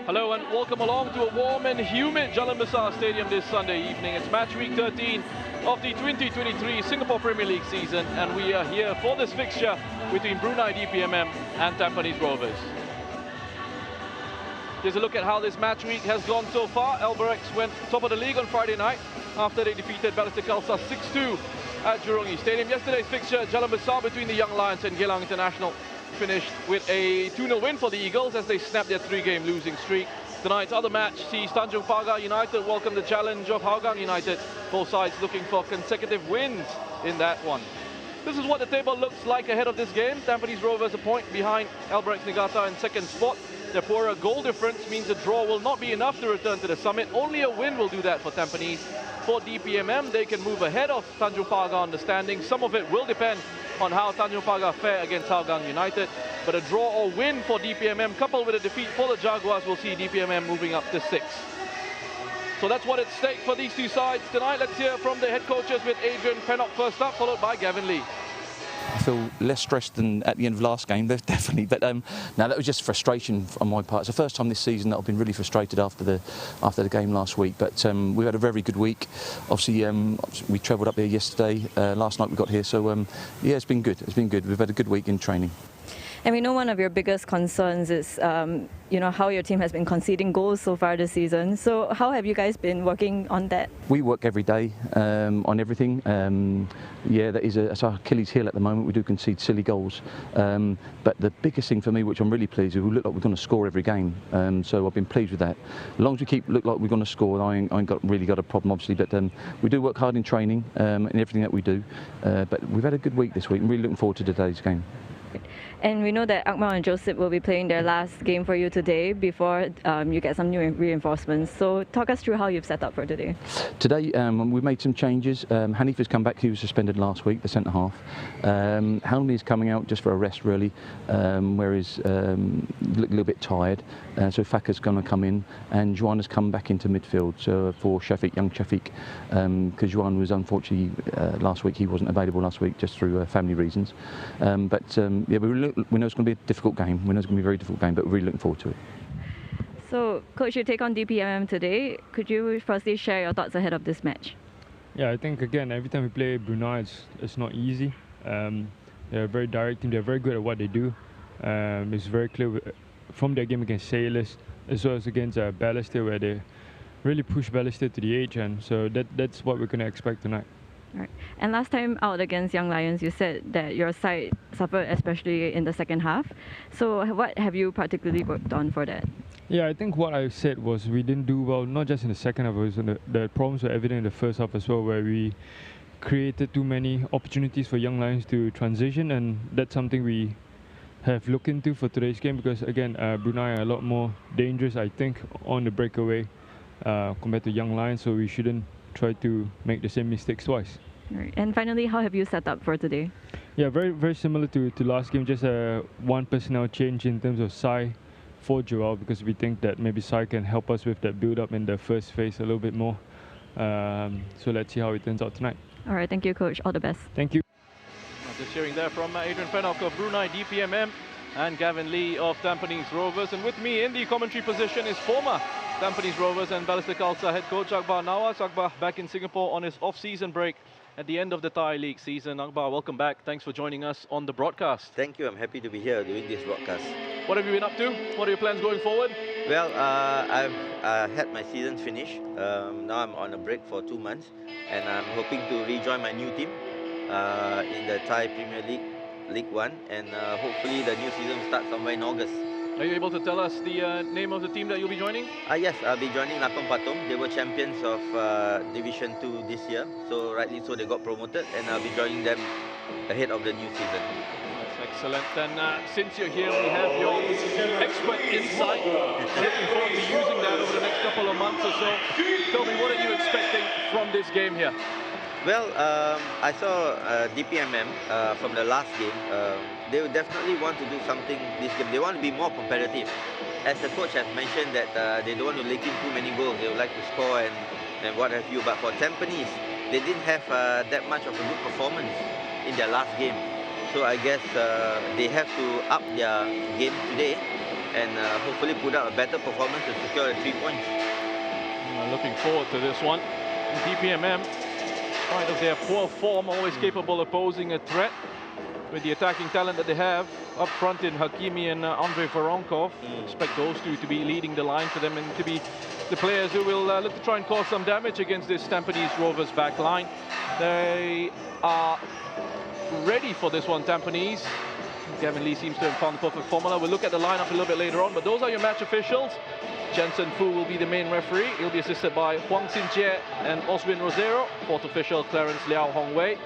Hello and welcome along to a warm and humid Jalan Besar Stadium this Sunday evening. It's match week 13 of the 2023 Singapore Premier League season, and we are here for this fixture between Brunei DPMM and Tampines Rovers. Here's a look at how this match week has gone so far. Albirex went top of the league on Friday night after they defeated Balestier Khalsa 6-2 at Jurong East Stadium. Yesterday's fixture, Jalan Besar between the Young Lions and Jalan International, finished with a 2-0 win for the Eagles as they snapped their 3-game losing streak. Tonight's other match sees Tanjung Pagar United welcome the challenge of Hougang United, both sides looking for consecutive wins in that one. This is what the table looks like ahead of this game. Tampines Rovers a point behind Albirex Niigata in second spot. Their poorer goal difference means a draw will not be enough to return to the summit. Only a win will do that for Tampines. For DPMM, they can move ahead of Tanjung Pagar on the standings. Some of it will depend on how Tanjung Pagar fare against Hougang United. But a draw or win for DPMM coupled with a defeat for the Jaguars will see DPMM moving up to 6th. So that's what at stake for these two sides tonight. Let's hear from the head coaches with Adrian Pennock first up, followed by Gavin Lee. I feel less stressed than at the end of last game, definitely. But no, that was just frustration on my part. It's the first time this season that I've been really frustrated after the game last week. But we've had a very good week. Obviously, we travelled up here yesterday. Last night we got here, so yeah, it's been good. It's been good. We've had a good week in training. And we know one of your biggest concerns is, how your team has been conceding goals so far this season. So how have you guys been working on that? We work every day on everything. Yeah, that's our Achilles heel at the moment. We do concede silly goals. But the biggest thing for me, which I'm really pleased with, we look like we're going to score every game. So I've been pleased with that. As long as we look like we're going to score, I ain't really got a problem, obviously. But we do work hard in training and everything that we do. But we've had a good week this week. I'm really looking forward to today's game. And we know that Akmal and Joseph will be playing their last game for you today before you get some new reinforcements. So talk us through how you've set up for today. Today we've made some changes. Hanif has come back. He was suspended last week, the centre-half. Helmi is coming out just for a rest, really, whereas a little bit tired. So Faka's going to come in, and Juan has come back into midfield. So for Shafiq, young Shafiq, because Juan was unfortunately last week, he wasn't available last week just through family reasons. Yeah, we know it's going to be a difficult game. We know it's going to be a very difficult game, but we're really looking forward to it. So, Coach, you take on DPMM today. Could you firstly share your thoughts ahead of this match? Yeah, I think, again, every time we play Brunei, it's not easy. They're a very direct team. They're very good at what they do. It's very clear from their game against Sailors, as well as against Balestier, where they really push Balestier to the edge. And so that's what we're going to expect tonight. Right. And last time out against Young Lions, you said that your side suffered, especially in the second half. So what have you particularly worked on for that? Yeah, I think what I said was we didn't do well, not just in the second half, but the problems were evident in the first half as well, where we created too many opportunities for Young Lions to transition, and that's something we have looked into for today's game, because again, Brunei are a lot more dangerous, I think, on the breakaway compared to Young Lions, so we shouldn't try to make the same mistakes twice. Right. And finally, how have you set up for today? Yeah, very very similar to last game, just one personnel change in terms of Sai for Joel, because we think that maybe Sai can help us with that build-up in the first phase a little bit more. So let's see how it turns out tonight. All right, thank you, Coach. All the best. Thank you. Just hearing there from Adrian Pennock of Brunei DPMM and Gavin Lee of Tampines Rovers. And with me in the commentary position is former Tampines Rovers and Balestier Khalsa head coach Akbar Nawas. Akbar back in Singapore on his off-season break at the end of the Thai League season. Akbar, welcome back. Thanks for joining us on the broadcast. Thank you. I'm happy to be here doing this broadcast. What have you been up to? What are your plans going forward? Well, I've had my season finished. Now I'm on a break for 2 months, and I'm hoping to rejoin my new team in the Thai Premier League, League One, and hopefully the new season starts somewhere in August. Are you able to tell us the name of the team that you'll be joining? Yes, I'll be joining Nakhon Pathom. They were champions of Division 2 this year, so rightly so they got promoted, and I'll be joining them ahead of the new season. That's excellent. And since you're here, we have your expert insight. Looking forward to using that over the next couple of months or so. Tell me, what are you expecting from this game here? Well, I saw DPMM from the last game. They will definitely want to do something this game. They want to be more competitive. As the coach has mentioned that they don't want to let in too many goals. They would like to score and what have you. But for Tampines, they didn't have that much of a good performance in their last game. So I guess they have to up their game today and hopefully put out a better performance to secure the 3 points. Looking forward to this one. DPMM, despite of their poor form, always capable of posing a threat with the attacking talent that they have up front in Hakimi and Andrei Voronkov. Expect those two to be leading the line for them and to be the players who will look to try and cause some damage against this Tampines Rovers back line. They are ready for this one, Tampines. Gavin Lee seems to have found the perfect formula. We'll look at the lineup a little bit later on, but those are your match officials. Jensen Fu will be the main referee. He'll be assisted by Huang Xin Jie and Oswin Rosero. Fourth official, Clarence Liao Hongwei.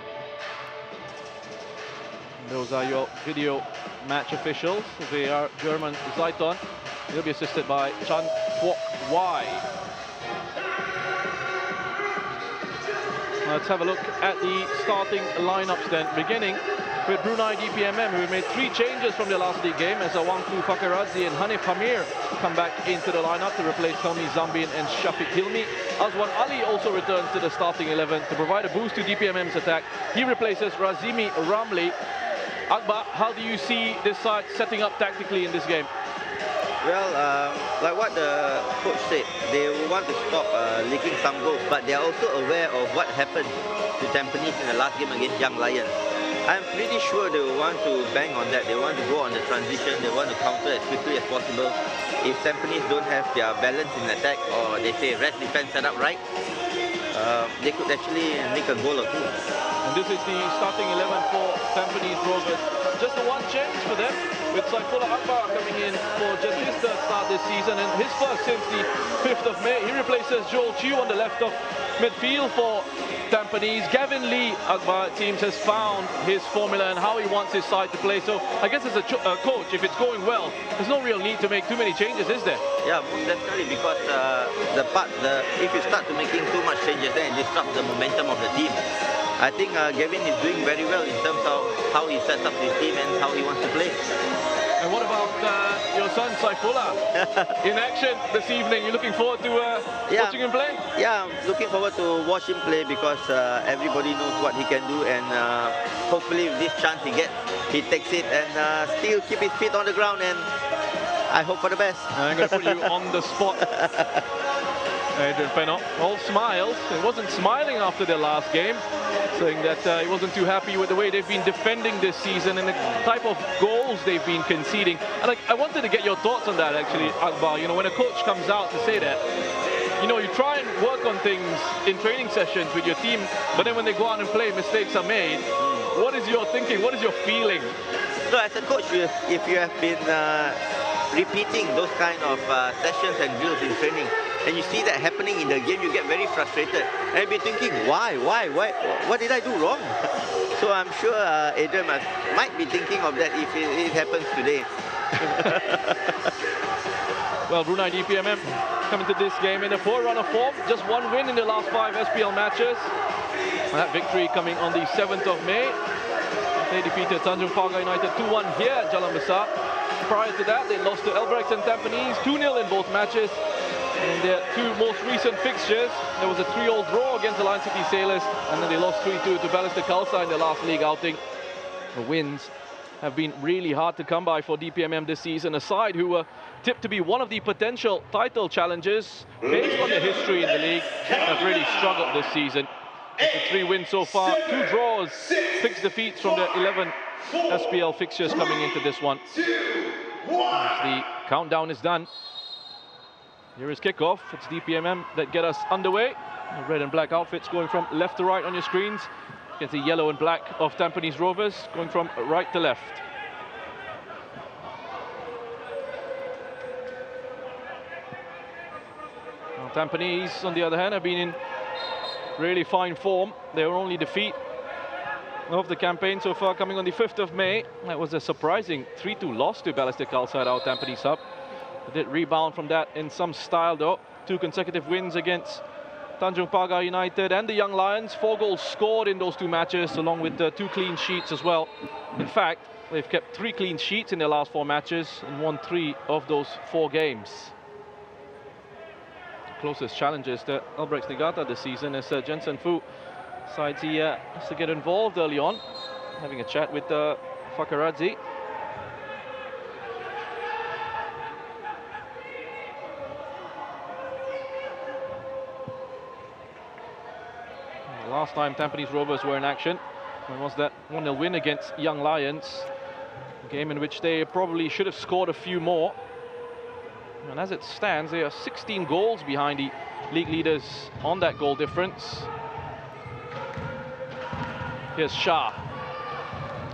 Those are your video match officials. They are German Zeiton. He'll be assisted by Chan Kwok Wai. Let's have a look at the starting lineups then, beginning with Brunei DPMM, who made 3 changes from their last league game as Wangfu Fakarazi and Hanif Hamir come back into the lineup to replace Helmi Zambin and Shafiq Hilmi. Azwan Ali also returns to the starting 11 to provide a boost to DPMM's attack. He replaces Razimi Ramli. Akbar, how do you see this side setting up tactically in this game? Well, like what the coach said, they want to stop leaking some goals, but they are also aware of what happened to Tampines in the last game against Young Lions. I'm pretty sure they will want to bang on that. They want to go on the transition. They want to counter as quickly as possible. If Tampines don't have their balance in attack, or they say rest defense set up right, they could actually make a goal or two. And this is the starting 11 for Tampines Rovers. Just the one change for them, with Saifullah Akbar coming in for just his third start this season, and his first since the 5th of May. He replaces Joel Chiu on the left of midfield for Tampines. Gavin Lee, Akbar, it seems, has found his formula and how he wants his side to play. So I guess as a coach, if it's going well, there's no real need to make too many changes, is there? Yeah, most definitely, because if you start to making too much changes, then it disrupts the momentum of the team. I think Gavin is doing very well in terms of how he sets up his team and how he wants to play. And what about your son, Saifullah, in action this evening? You're looking forward to watching him play? Yeah, I'm looking forward to watch him play because everybody knows what he can do, and hopefully with this chance he gets, he takes it and still keep his feet on the ground, and I hope for the best. I'm going to put you on the spot. Adrian Pennock, all smiles. He wasn't smiling after their last game, saying that he wasn't too happy with the way they've been defending this season and the type of goals they've been conceding. And I wanted to get your thoughts on that, actually, Akbar. You know, when a coach comes out to say that, you know, you try and work on things in training sessions with your team, but then when they go out and play, mistakes are made. What is your thinking? What is your feeling? So as a coach, if you have been repeating those kind of sessions and drills in training, and you see that happening in the game, you get very frustrated. And you'll be thinking, why? What did I do wrong? So I'm sure Adrian might be thinking of that if it happens today. Well, Brunei DPMM coming to this game in a poor run of form. Just one win in the last 5 SPL matches. That victory coming on the 7th of May. They defeated Tanjung Pagar United 2-1 here at Jalan Besar. Prior to that, they lost to Albrecht and Tampines 2-0 in both matches. In their 2 most recent fixtures, there was a 3-all draw against the Lion City Sailors, and then they lost 3-2 to Balestier Khalsa in their last league outing. The wins have been really hard to come by for DPMM this season, a side who were tipped to be one of the potential title challengers based on their history in the league, have really struggled this season. It's 3 wins so far, 2 draws, 6 defeats from the 11 SPL fixtures coming into this one. As the countdown is done. Here is kickoff. It's DPMM that get us underway. The red and black outfits going from left to right on your screens. You can see yellow and black of Tampines Rovers going from right to left. Now, Tampines, on the other hand, have been in really fine form. Their only defeat of the campaign so far coming on the 5th of May. That was a surprising 3-2 loss to Balestier Khalsa at our Tampines hub. They did rebound from that in some style though. 2 consecutive wins against Tanjung Pagar United and the Young Lions. 4 goals scored in those 2 matches, along with 2 clean sheets as well. In fact, they've kept 3 clean sheets in their last 4 matches and won 3 of those 4 games. Closest challenges to Albrechts Niigata this season is Jensen Fu. Decides he has to get involved early on. Having a chat with Fakaradze. The last time Tampines Rovers were in action, when was that 1-0 win against Young Lions? A game in which they probably should have scored a few more. And as it stands, they are 16 goals behind the league leaders on that goal difference. Here's Shah,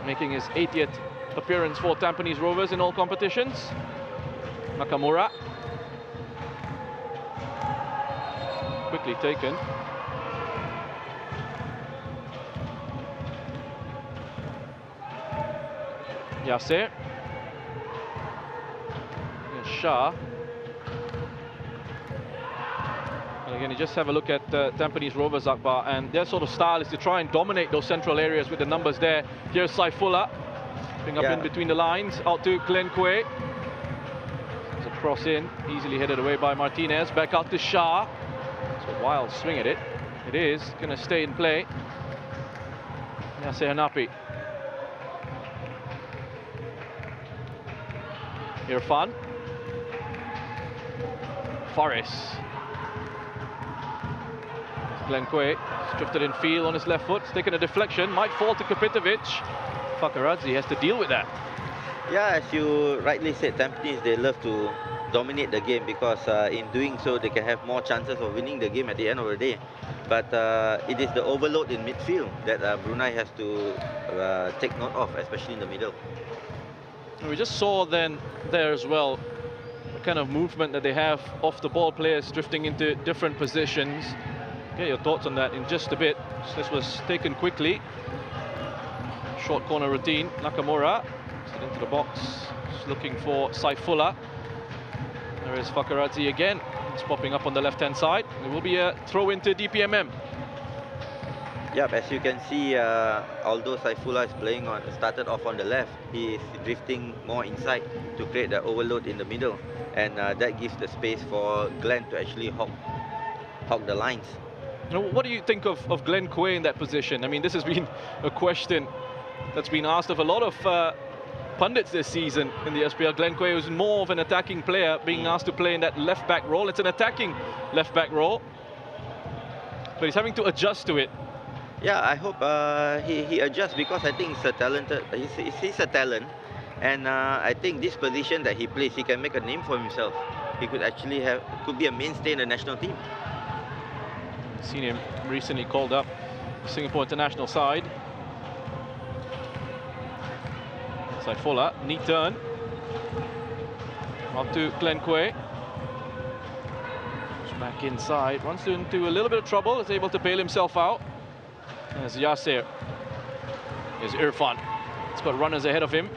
making his 80th appearance for Tampines Rovers in all competitions. Nakamura. Quickly taken. Yasser. Here's Shah. And again, you just have a look at Tampines Rovers, Akbar, and their sort of style is to try and dominate those central areas with the numbers there. Here's Saifullah, picking up in between the lines, out to Glenn Quay. There's a cross in, easily headed away by Martinez. Back out to Shah. It's a wild swing at it. It is going to stay in play. Yasser Hanapi. Irfan. Forrest. Glenn Quay, drifted in field on his left foot, it's taken a deflection, might fall to Kapitovic. Fakaradze has to deal with that. Yeah, as you rightly said, Tampines, they love to dominate the game because in doing so, they can have more chances of winning the game at the end of the day. But it is the overload in midfield that Brunei has to take note of, especially in the middle. We just saw then there as well the kind of movement that they have off the ball, players drifting into different positions. Get your thoughts on that in just a bit. This was taken quickly. Short corner routine. Nakamura into the box, just looking for Saifullah. There is Fakaradze again. It's popping up on the left-hand side. It will be a throw into DPMM. Yep, as you can see, although Saifullah is playing started off on the left, he is drifting more inside to create the overload in the middle, and that gives the space for Glenn to actually hog the lines. Now, what do you think of Glenn Quay in that position? I mean, this has been a question that's been asked of a lot of pundits this season in the SPL. Glenn Quay was more of an attacking player, being asked to play in that left-back role. It's an attacking left-back role, but he's having to adjust to it. Yeah, I hope he adjusts, because I think he's a talented. He's a talent, and I think this position that he plays, he can make a name for himself. He could actually could be a mainstay in the national team. Seen him recently called up Singapore international side. Saifullah, neat turn. Up to Glenn Quay. Back inside, runs into a little bit of trouble, is able to bail himself out. There's Yasser. There's Irfan. He's got runners ahead of him.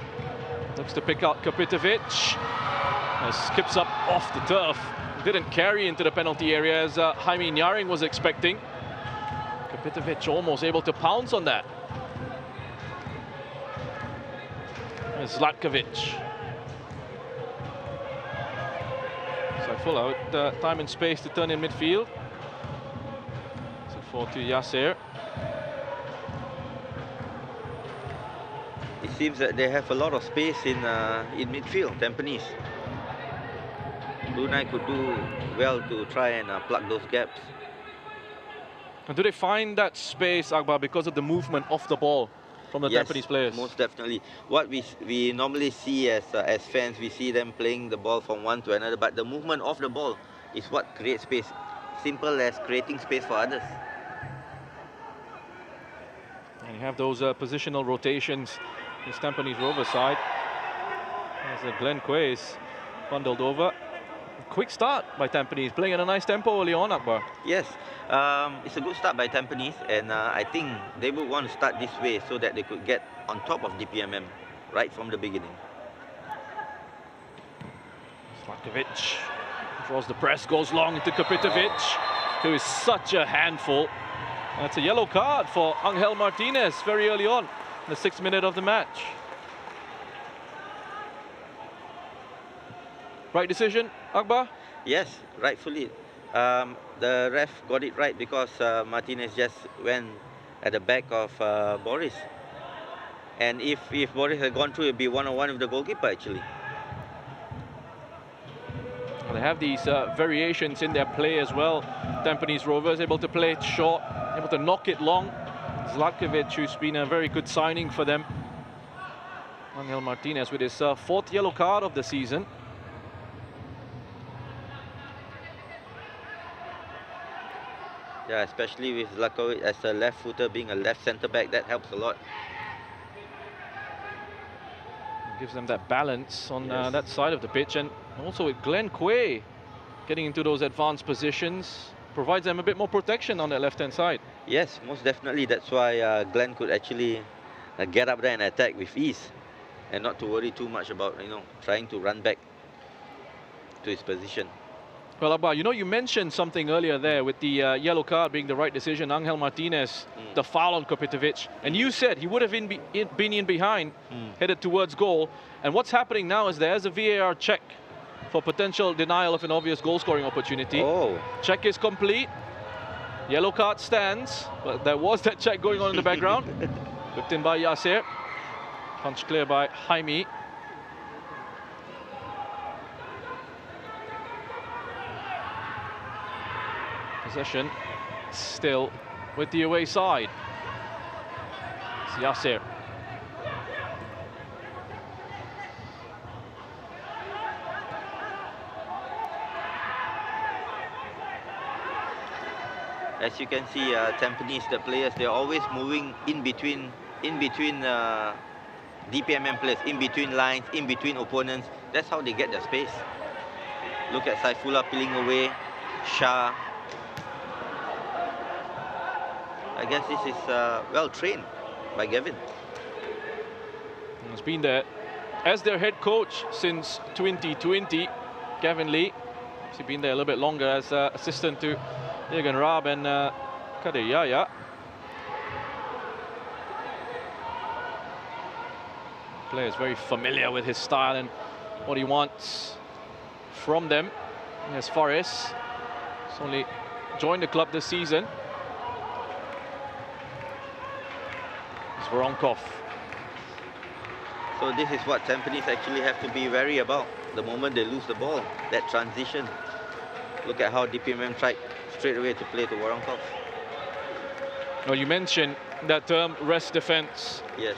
Looks to pick out Kapitovic. Skips up off the turf. Didn't carry into the penalty area as Jaime Nyaring was expecting. Kapitovic almost able to pounce on that. There's Zlatkovic. Saifullah with time and space to turn in midfield. So forward to Yasser. It seems that they have a lot of space in midfield, Tampines. Brunei could do well to try and plug those gaps. And do they find that space, Akbar, because of the movement of the ball from the Yes, Tampines players? most definitely. What we normally see as fans, we see them playing the ball from one to another, but the movement of the ball is what creates space. Simple as creating space for others. And you have those positional rotations in Tampines Rovers side. As Glenn Quay is bundled over. Quick start by Tampines, playing at a nice tempo early on, Akbar. Yes, it's a good start by Tampines, and I think they would want to start this way so that they could get on top of DPMM right from the beginning. Slatkovic draws the press, goes long into Kapitovic, who is such a handful. That's a yellow card for Angel Martinez very early on in the 6th minute of the match. Right decision, Akbar? Yes, rightfully. The ref got it right because Martinez just went at the back of Boris. And if Boris had gone through, it would be 1-on-1 with the goalkeeper, actually. They have these variations in their play as well. Tampines Rovers able to play it short, able to knock it long. Zlatkovic, who's been a very good signing for them. Angel Martinez with his 4th yellow card of the season. Yeah, especially with Zlatkovic as a left footer, being a left centre back, that helps a lot. Gives them that balance on Yes. that side of the pitch, and also with Glenn Quay getting into those advanced positions, provides them a bit more protection on that left-hand side. Yes, most definitely. That's why Glenn could actually get up there and attack with ease, and not to worry too much about trying to run back to his position. Well, Akbar, you mentioned something earlier there with the yellow card being the right decision. Angel Martinez, the foul on Kapitovic, and you said he would have been in behind, headed towards goal. And what's happening now is there's a VAR check for potential denial of an obvious goal-scoring opportunity. Oh. Check is complete. Yellow card stands. But there was that check going on in the background. Whipped in by Yasser. Punch clear by Jaime. Possession still with the away side. It's Yasser. As you can see, Tampines, the players, they're always moving in between DPMM players, in between lines, in between opponents. That's how they get their space. Look at Saifullah peeling away, Shah. I guess this is well trained by Gavin. He's been there as their head coach since 2020, Gavin Lee. He's been there a little bit longer as assistant to Jürgen Raab and Kadir Yahya. Player is very familiar with his style and what he wants from them. Here's Faris. He's only joined the club this season. It's Voronkov. So this is what Tampines actually have to be wary about. The moment they lose the ball, that transition. Look at how DPMM tried straight away to play to Voronkov. Well, you mentioned that term, rest defense. Yes.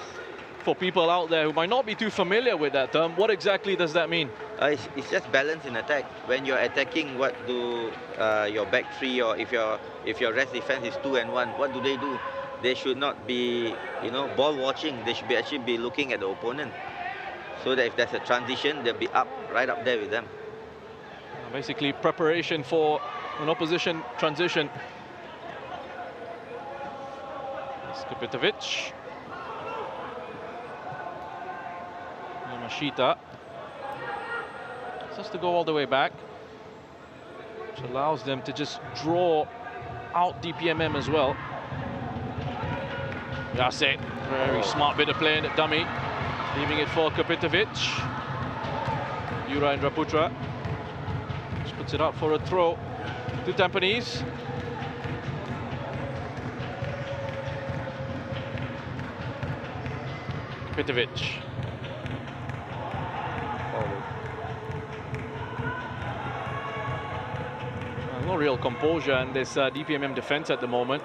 For people out there who might not be too familiar with that term, what exactly does that mean? It's just balance in attack. When you're attacking, what do your back three, or if your rest defense is 2 and 1, what do? They should not be, ball watching. They should actually be looking at the opponent, so that if there's a transition, they'll be right up there with them. Basically, preparation for an opposition transition. Kapitovic. Yamashita. Just to go all the way back, which allows them to just draw out DPMM as well. That's it. Very smart bit of play in the dummy. Leaving it for Kapitovic. Yura Indraputra. Just puts it out for a throw to Tampines. Kapitovic. A lot no real composure in this DPMM defense at the moment.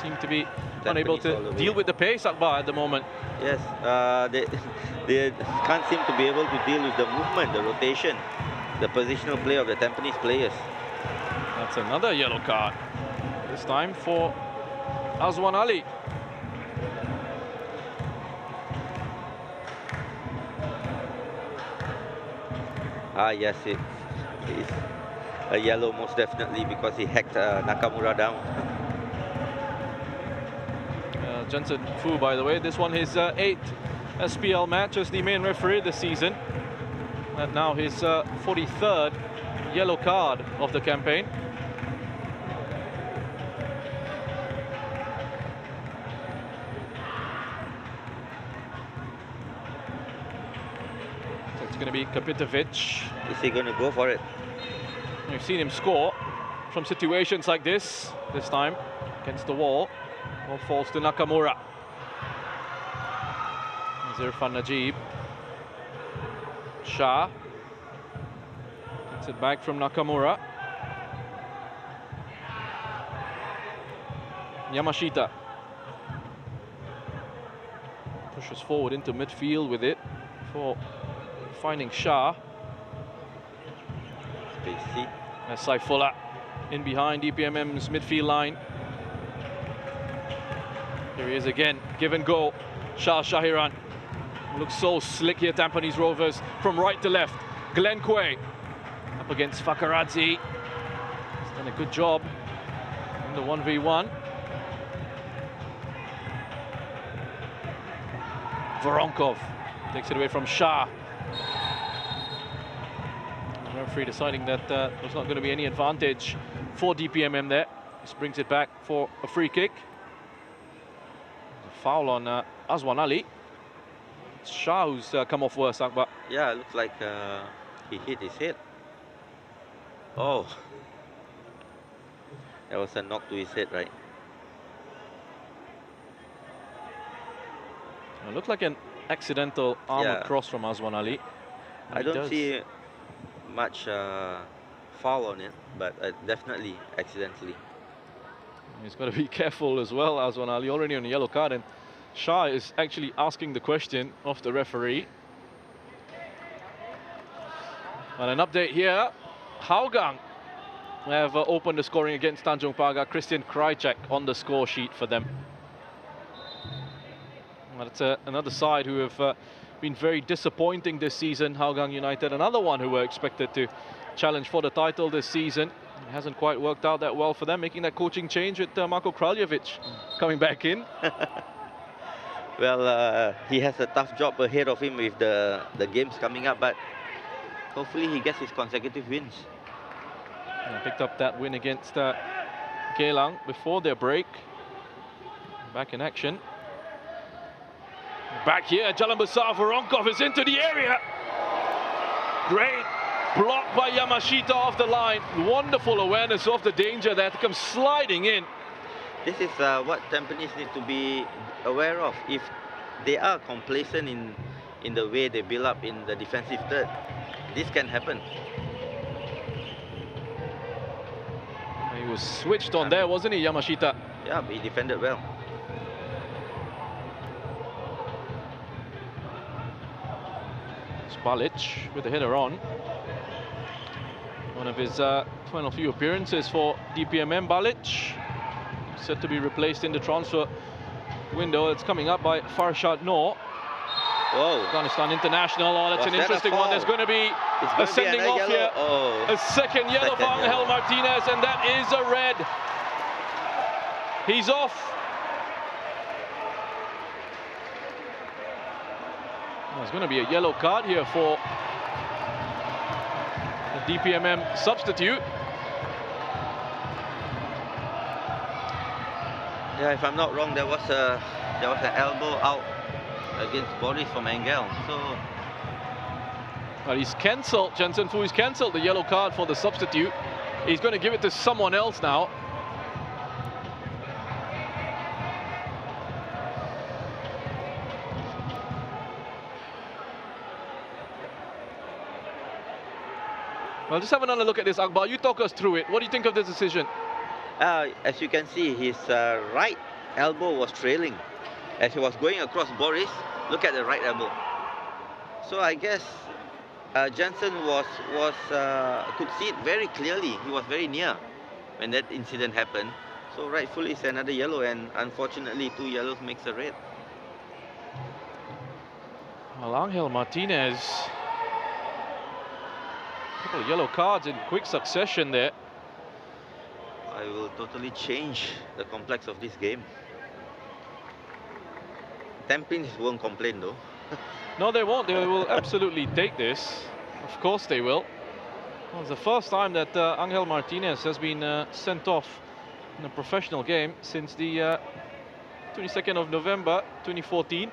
Seem to be unable to deal with the pace, Akbar, at the moment. Yes, they can't seem to be able to deal with the movement, the rotation, the positional play of the Tampines players. That's another yellow card. This time for Azwan Ali. Yes, it is a yellow most definitely because he hacked Nakamura down. Jensen Fu, by the way, this one his 8th SPL match as the main referee this season. And now his 43rd yellow card of the campaign. So it's going to be Kapitovic. Is he going to go for it? We've seen him score from situations like this time against the wall. Ball falls to Nakamura. Irfan Najib. Shah. Gets it back from Nakamura. Yamashita. Pushes forward into midfield with it for finding Shah. Spacey. As Saifullah in behind DPMM's midfield line. Here he is again, give and go. Shah Shahiran. Looks so slick here, Tampines Rovers, from right to left. Glenn Quay up against Fakaradze. He's done a good job in the 1v1. Voronkov takes it away from Shah. The referee deciding that there's not going to be any advantage for DPMM there. Just brings it back for a free kick. A foul on Azwan Ali. It's Shah who's come off worse, Akbar. Yeah, it looks like he hit his head. Oh. That was a knock to his head, right? It looked like an accidental arm cross from Azwan Ali. I don't see much foul on it, but definitely accidentally. He's got to be careful as well, Azwan Ali, already on a yellow card, and Shah is actually asking the question of the referee. And an update here, Hougang have opened the scoring against Tanjung Pagar. Christian Krajcek on the score sheet for them. Well, it's another side who have been very disappointing this season, Hougang United. Another one who were expected to challenge for the title this season. It hasn't quite worked out that well for them, making that coaching change with Marko Kraljevic coming back in. Well, he has a tough job ahead of him with the games coming up, but hopefully he gets his consecutive wins. And picked up that win against Jalan before their break. Back in action. Back here, Jalan Besar. Voronkov is into the area. Great block by Yamashita off the line. Wonderful awareness of the danger that comes sliding in. This is what Tampines need to be aware of. If they are complacent in the way they build up in the defensive third, this can happen. He was switched on there, wasn't he, Yamashita? Yeah, but he defended well. Balic with the header on. One of his final few appearances for DPMM. Balic set to be replaced in the transfer window. It's coming up by Farshad Noor. Whoa. Afghanistan international. Oh, that's an interesting one. There's going to be a sending off yellow. here. Oh. A second yellow for Angel Martinez, and that is a red. He's off. There's going to be a yellow card here for the DPMM substitute. Yeah, if I'm not wrong, there was an elbow out against Boris from Engel. So well, he's cancelled. Jensen Fu has cancelled the yellow card for the substitute. He's going to give it to someone else now. Well, just have another look at this, Akbar. You talk us through it. What do you think of this decision? As you can see, his right elbow was trailing. As he was going across Boris, look at the right elbow. So I guess Jensen could see it very clearly. He was very near when that incident happened. So rightfully it's another yellow, and unfortunately 2 yellows makes a red. Well, Angel Martinez, a couple of yellow cards in quick succession there. I will totally change the complex of this game. Tampines won't complain though. No, they won't. They will absolutely take this. Of course they will. Well, it's the first time that Angel Martinez has been sent off in a professional game since the 22nd of November 2014,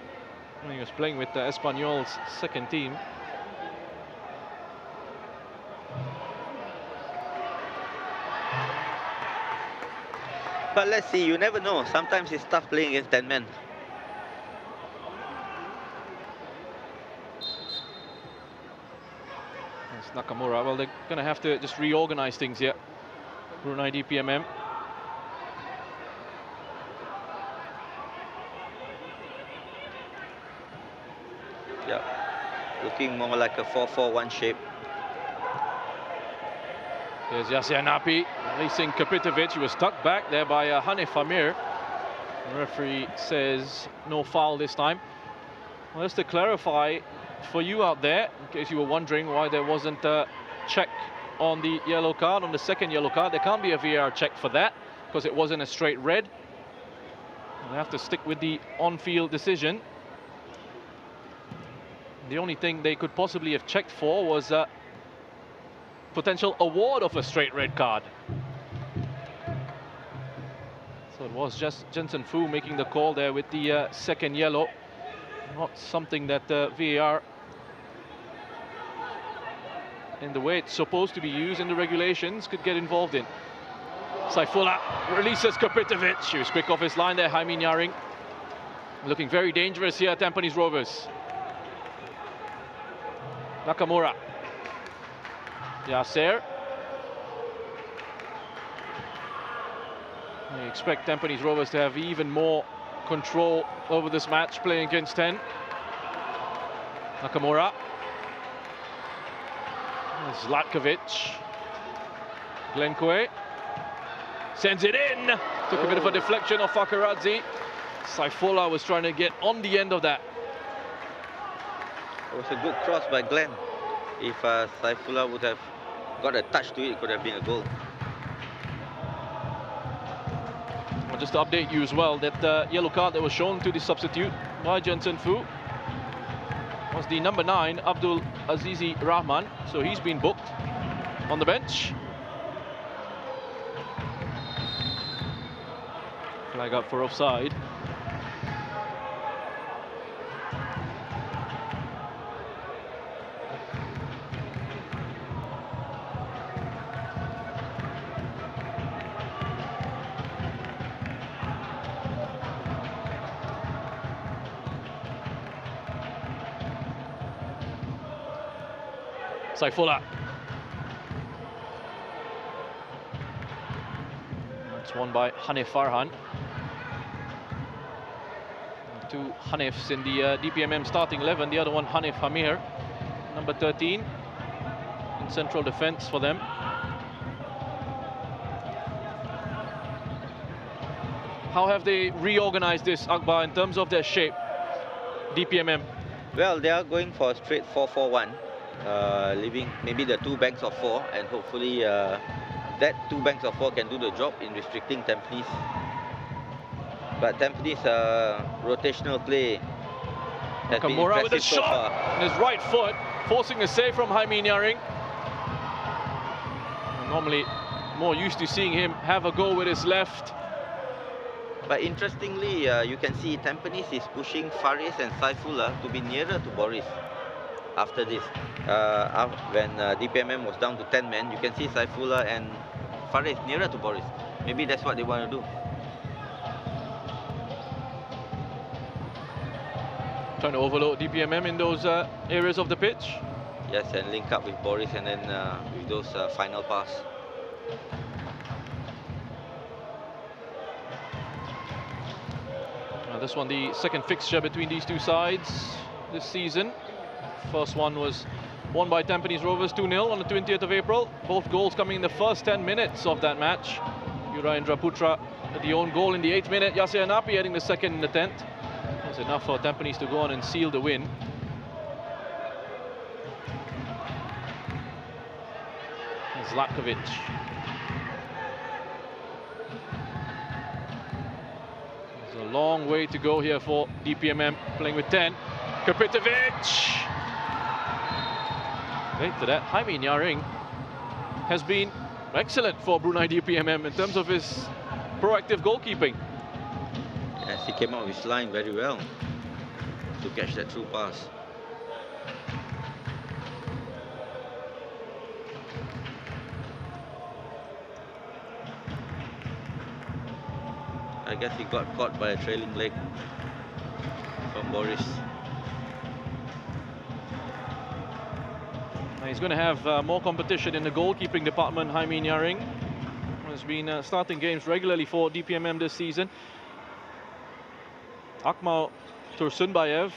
when he was playing with Espanyol's second team. But let's see, you never know. Sometimes it's tough playing against 10 men. It's Nakamura. Well, they're going to have to just reorganize things here. Brunei DPMM. Yeah, looking more like a 4-4-1 shape. There's Yasser Napi releasing Kapitovic. He was stuck back there by Hanif Amir. The referee says no foul this time. Well, just to clarify for you out there, in case you were wondering why there wasn't a check on the yellow card, on the second yellow card, there can't be a VAR check for that because it wasn't a straight red. They have to stick with the on-field decision. The only thing they could possibly have checked for was potential award of a straight red card. So it was just Jensen Fu making the call there with the second yellow. Not something that VAR, in the way it's supposed to be used in the regulations, could get involved in. Saifullah releases Kapitovic. He was quick off his line there, Jaime Nyaring. Looking very dangerous here at Tampines Rovers. Nakamura. Yasser. I expect Tampines Rovers to have even more control over this match, playing against 10. Nakamura. Zlatkovic. Glencoe. Sends it in. Took a bit of a deflection off Fakaradze. Saifullah was trying to get on the end of that. It was a good cross by Glenn. If Saifullah would have got a touch to it, it could have been a goal. Well, just to update you as well, that yellow card that was shown to the substitute by Jensen Fu was the number 9, Abdul Azizi Rahman. So he's been booked on the bench. Flag up for offside. Saifullah. That's won by Hanif Farhan. Two Hanifs in the DPMM starting 11. The other one, Hanif Hamir, number 13, in central defense for them. How have they reorganized this, Akbar, in terms of their shape, DPMM? Well, they are going for a straight 4-4-1, leaving maybe the 2 banks of 4, and hopefully that 2 banks of 4 can do the job in restricting Tampines. But Tampines rotational play has been Nakamura with a impressive so shot far. on his right foot, forcing a save from Jaime Nyaring. Normally more used to seeing him have a go with his left. But interestingly, you can see Tampines is pushing Faris and Saifullah to be nearer to Boris after this. When DPMM was down to 10 men, you can see Saifullah and Faris nearer to Boris. Maybe that's what they want to do. Trying to overload DPMM in those areas of the pitch. Yes, and link up with Boris, and then with those final pass. This one, the second fixture between these two sides this season. First one was won by Tampines Rovers 2-0 on the 20th of April. Both goals coming in the first 10 minutes of that match. Yuraindra Putra at the own goal in the 8th minute. Yasir Napi adding the second in the 10th. That was enough for Tampines to go on and seal the win. Zlatkovic. There's a long way to go here for DPMM, playing with 10. Kapitovic. Late to that, Jaime Nyaring has been excellent for Brunei DPMM in terms of his proactive goalkeeping. Yes, he came out of his line very well to catch that through pass. I guess he got caught by a trailing leg from Boris. He's going to have more competition in the goalkeeping department. Jaime Nyaring has been starting games regularly for DPMM this season. Akmal Tursunbayev,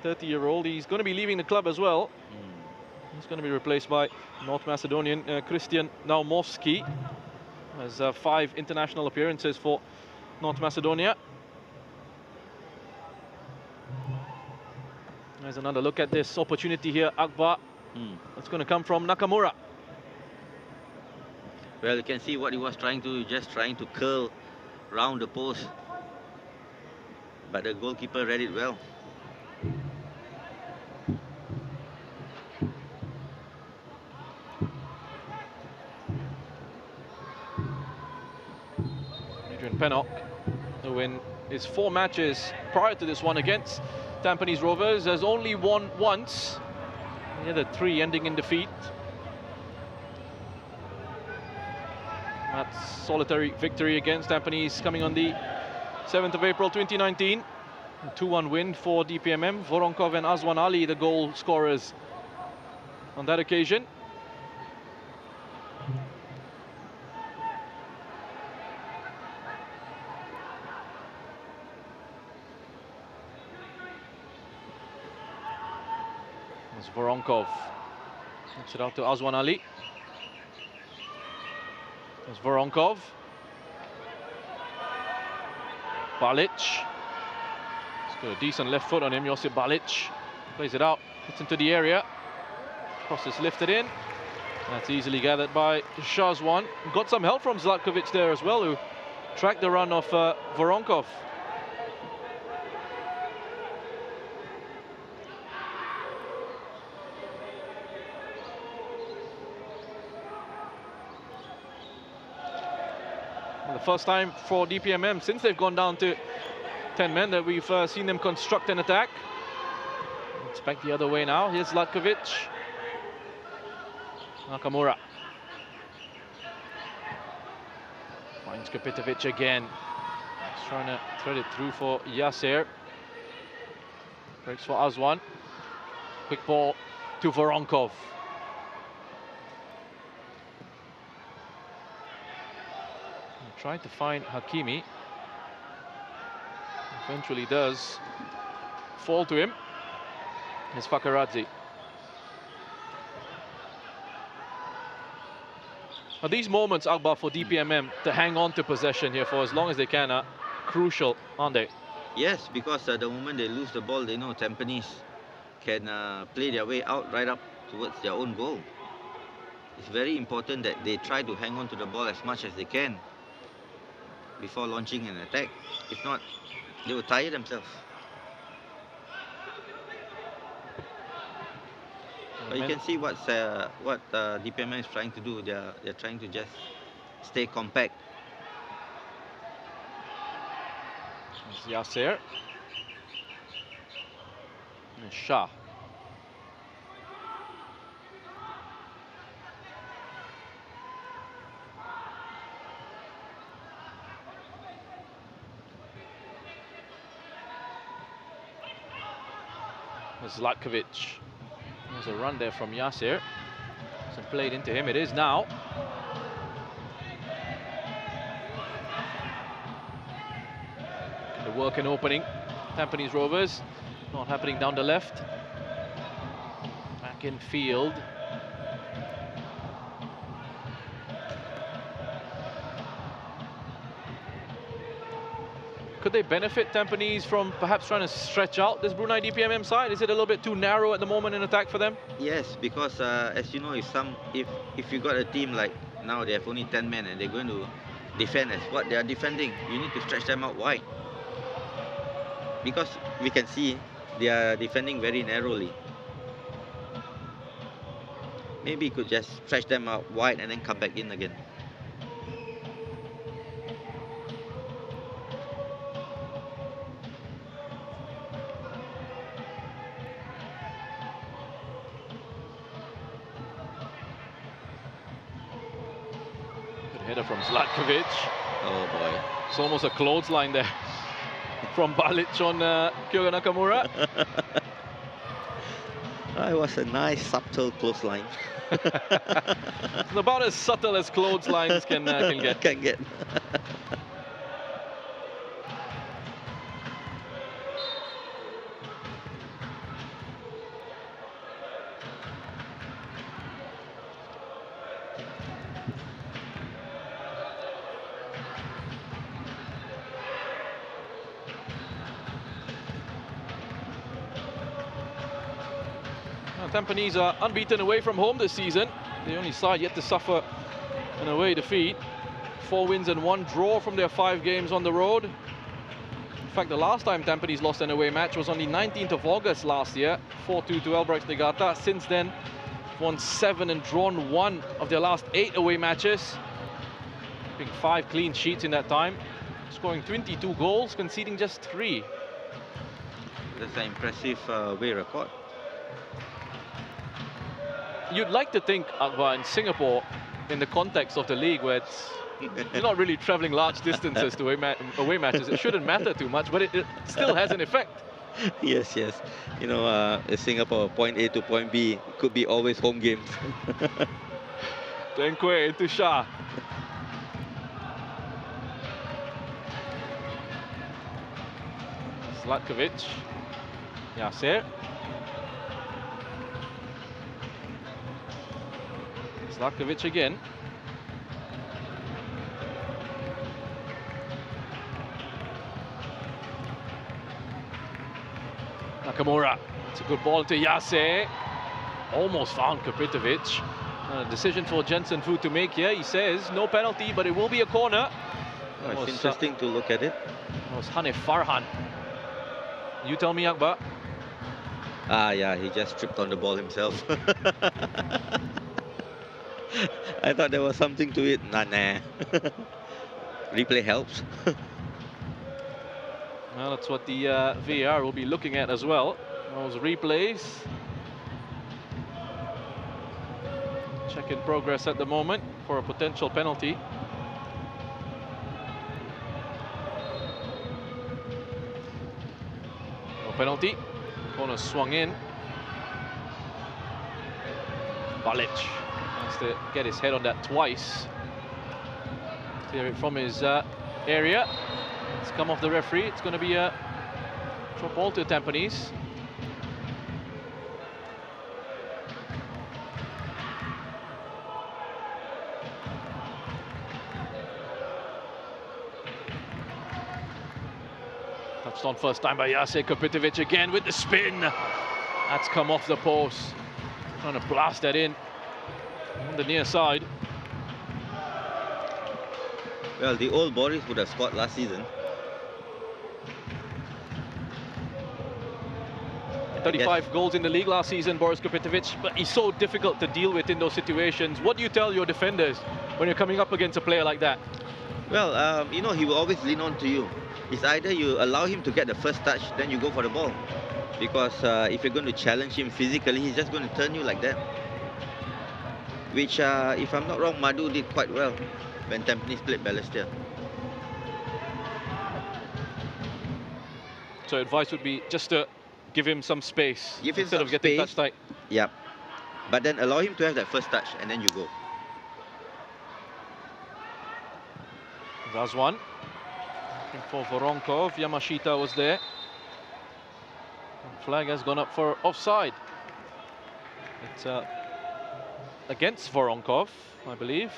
30-year-old, he's going to be leaving the club as well. He's going to be replaced by North Macedonian Christian Naumovski. Has 5 international appearances for North Macedonia. There's another look at this opportunity here, Akbar. It's going to come from Nakamura. Well, you can see what he was trying to, just trying to curl round the post. But the goalkeeper read it well. Adrian Pennock, who in his 4 matches prior to this one against Tampines Rovers has only won once. The other 3 ending in defeat. That solitary victory against Tampines coming on the 7th of April 2019. A 2-1 win for DPMM. Voronkov and Azwan Ali, the goal scorers on that occasion. It's Voronkov. Takes it out to Azwan Ali. There's Voronkov. Balic. He's got a decent left foot on him, Josip Balic. Plays it out, gets into the area. Cross is lifted in. That's easily gathered by Shazwan. Got some help from Zlatkovic there as well, who tracked the run of Voronkov. The first time for DPMM since they've gone down to 10 men that we've seen them construct an attack. It's back the other way now. Here's Zlatkovic. Nakamura. Finds Kapitovic again. He's trying to thread it through for Yasir. Breaks for Azwan. Quick ball to Voronkov. Tried to find Hakimi. Eventually does fall to him. It's Fakaradze. Now these moments, Akbar, for DPMM to hang on to possession here for as long as they can are crucial, aren't they? Yes, because the moment they lose the ball, they know Tampines can play their way out right up towards their own goal. It's very important that they try to hang on to the ball as much as they can before launching an attack. If not, they will tire themselves. But you can see what DPMM is trying to do. They're trying to just stay compact. It's Yasir. And Shah. Zlatkovic. There's a run there from Yasser. Some played into him. It is now. The work and opening. Tampines Rovers. Not happening down the left. Back in field. Could they benefit Tampines from perhaps trying to stretch out this Brunei DPMM side? Is it a little bit too narrow at the moment in attack for them? Yes, because as you know, if you got a team like now they have only 10 men and they're going to defend as what they are defending, you need to stretch them out wide. Because we can see they are defending very narrowly. Maybe you could just stretch them out wide and then come back in again. Header from Zlatkovic. Oh boy. It's almost a clothesline there from Balic on Kyoga Nakamura. It was a nice subtle clothesline. It's about as subtle as clotheslines can get. Can get. Tampines are unbeaten away from home this season. The only side yet to suffer an away defeat. 4 wins and 1 draw from their 5 games on the road. In fact, the last time Tampines lost an away match was on the 19th of August last year, 4-2 to Albrecht Negata. Since then, won 7 and drawn 1 of their last 8 away matches. Keeping 5 clean sheets in that time. Scoring 22 goals, conceding just 3. That's an impressive away record. You'd like to think, Akbar, in Singapore, in the context of the league, where you're not really traveling large distances to away matches, it shouldn't matter too much, but it still has an effect. Yes, yes. You know, in Singapore, point A to point B could be always home games. Denkwe into Shah. Zlatkovic. Yasser. Zlatkovic again. Nakamura. It's a good ball to Yasser. Almost found Kapitovic. A decision for Jensen Fu to make here. He says no penalty, but it will be a corner. It's interesting to look at it. It was Hanif Farhan. You tell me, Akbar. Yeah, he just tripped on the ball himself. I thought there was something to it. Nah. Replay helps. Well, that's what the VAR will be looking at as well. Those replays. Check in progress at the moment for a potential penalty. No penalty. Corner swung in. Balic has to get his head on that twice. Clear it from his area. It's come off the referee. It's going to be a drop ball to Tampines. Touched on first time by Yasser Kapitovic again with the spin. That's come off the post. Trying to blast that in on the near side. Well, the old Boris would have scored last season. 35 goals in the league last season, Boris Kapitovic, but he's so difficult to deal with in those situations. What do you tell your defenders when you're coming up against a player like that? Well, you know, he will always lean on to you. It's either you allow him to get the first touch, then you go for the ball. Because if you're going to challenge him physically, he's just going to turn you like that. Which, if I'm not wrong, Madhu did quite well when Tampines played Balestier. So advice would be just to give him some space Give him instead some of getting space. touch tight. Yep. but then allow him to have that first touch and then you go. Razwan looking for Voronkov. Yamashita was there. Flag has gone up for offside. It's against Voronkov, I believe.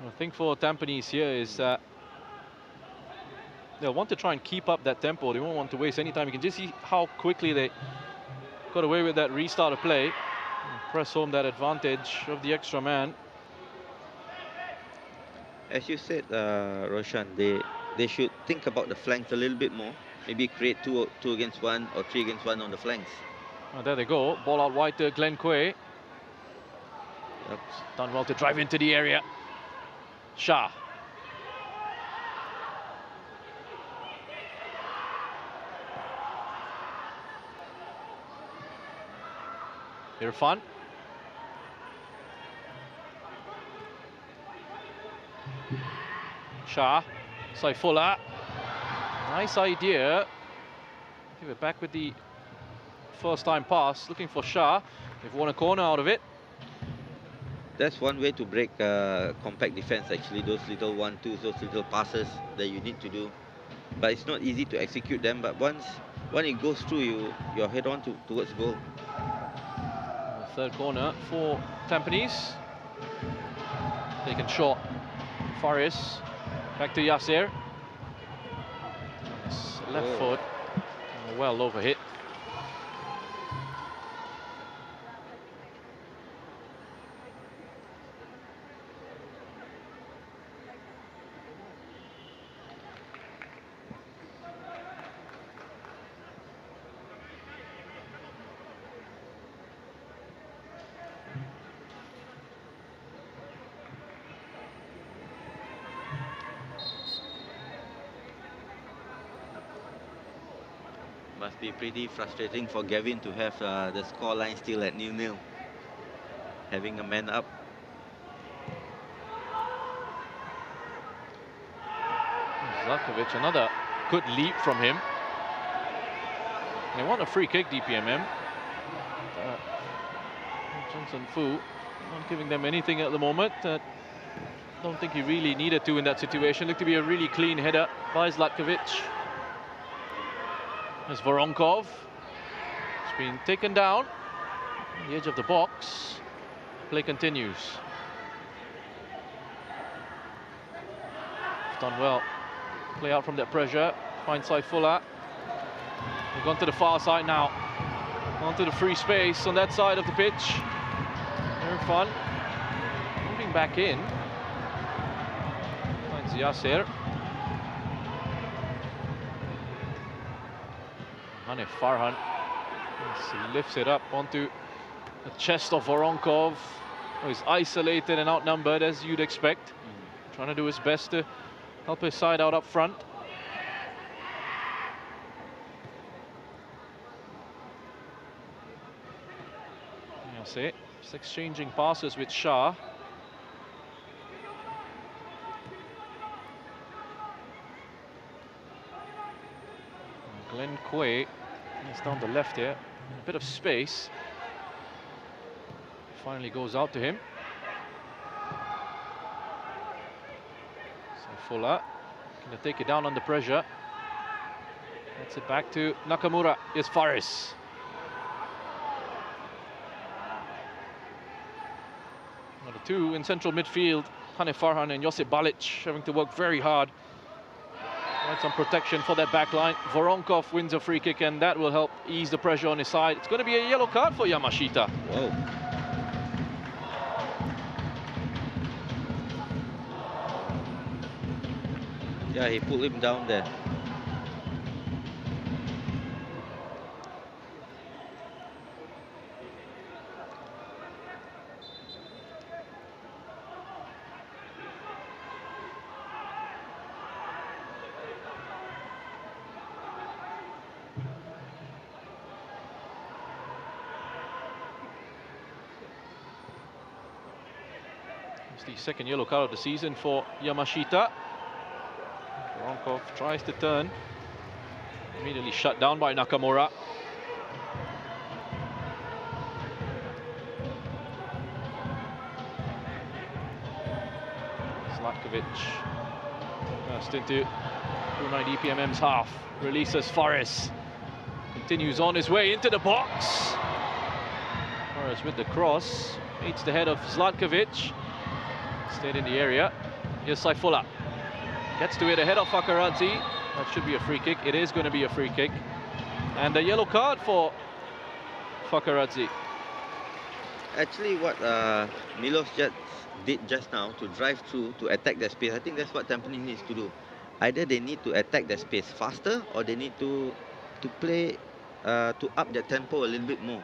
The thing for Tampines here is that they'll want to try and keep up that tempo. They won't want to waste any time. You can just see how quickly they got away with that restart of play and press home that advantage of the extra man. As you said, Roshan, they should think about the flanks a little bit more. Maybe create two against one or 3 against 1 on the flanks. Oh, there they go. Ball out wide to Glenn Quay. Yep. Done well to drive into the area. Shah. Irfan. Shah. Saifullah. Nice idea. Give it back with the first time pass. Looking for Shah. They've won a corner out of it. That's one way to break compact defense, actually. Those little 1-2s, those little passes that you need to do. But it's not easy to execute them. But once it goes through, you're head on towards goal. Third corner for Tampines. Taken short. Faris. Back to Yasser. Left foot. Well overhit. Must be pretty frustrating for Gavin to have the scoreline still at 0-0. Having a man up. Zlakovic, another good leap from him. They want a free kick, DPMM. Johnson Fu not giving them anything at the moment. Don't think he really needed to in that situation. Looked to be a really clean header by Zlatkovic. There's Voronkov. It's been taken down on the edge of the box. Play continues. Done well. Play out from that pressure. Find Saifullah. They've gone to the far side now. Onto the free space on that side of the pitch. Irfan moving back in. Finds Yasser. Hanif Farhan lifts it up onto the chest of Voronkov, who is isolated and outnumbered as you'd expect. Trying to do his best to help his side out up front. Yasser just exchanging passes with Shah. Glenn Quay, he's down the left here, a bit of space. Finally goes out to him. Saifullah gonna take it down under pressure. That's it back to Nakamura. Here's Faris. Number 2 in central midfield, Hanif Farhan and Josip Balic having to work very hard. Some protection for that back line. Voronkov wins a free kick, and that will help ease the pressure on his side. It's going to be a yellow card for Yamashita. Whoa. Yeah, he pulled him down there. It's the second yellow card of the season for Yamashita. Voronkov tries to turn. Immediately shut down by Nakamura. Zlatkovic burst into Brunei DPMM's half. Releases Forrest. Continues on his way into the box. Forrest with the cross. Meets the head of Zlatkovic. Stayed in the area. Here's Saifullah. Gets to it ahead of Fakaradze. That should be a free kick. It is going to be a free kick. And a yellow card for Fakaradze. Actually, what Milos did just now, to drive through, to attack the space, I think that's what Tampines needs to do. Either they need to attack the space faster, or they need to play, to up their tempo a little bit more.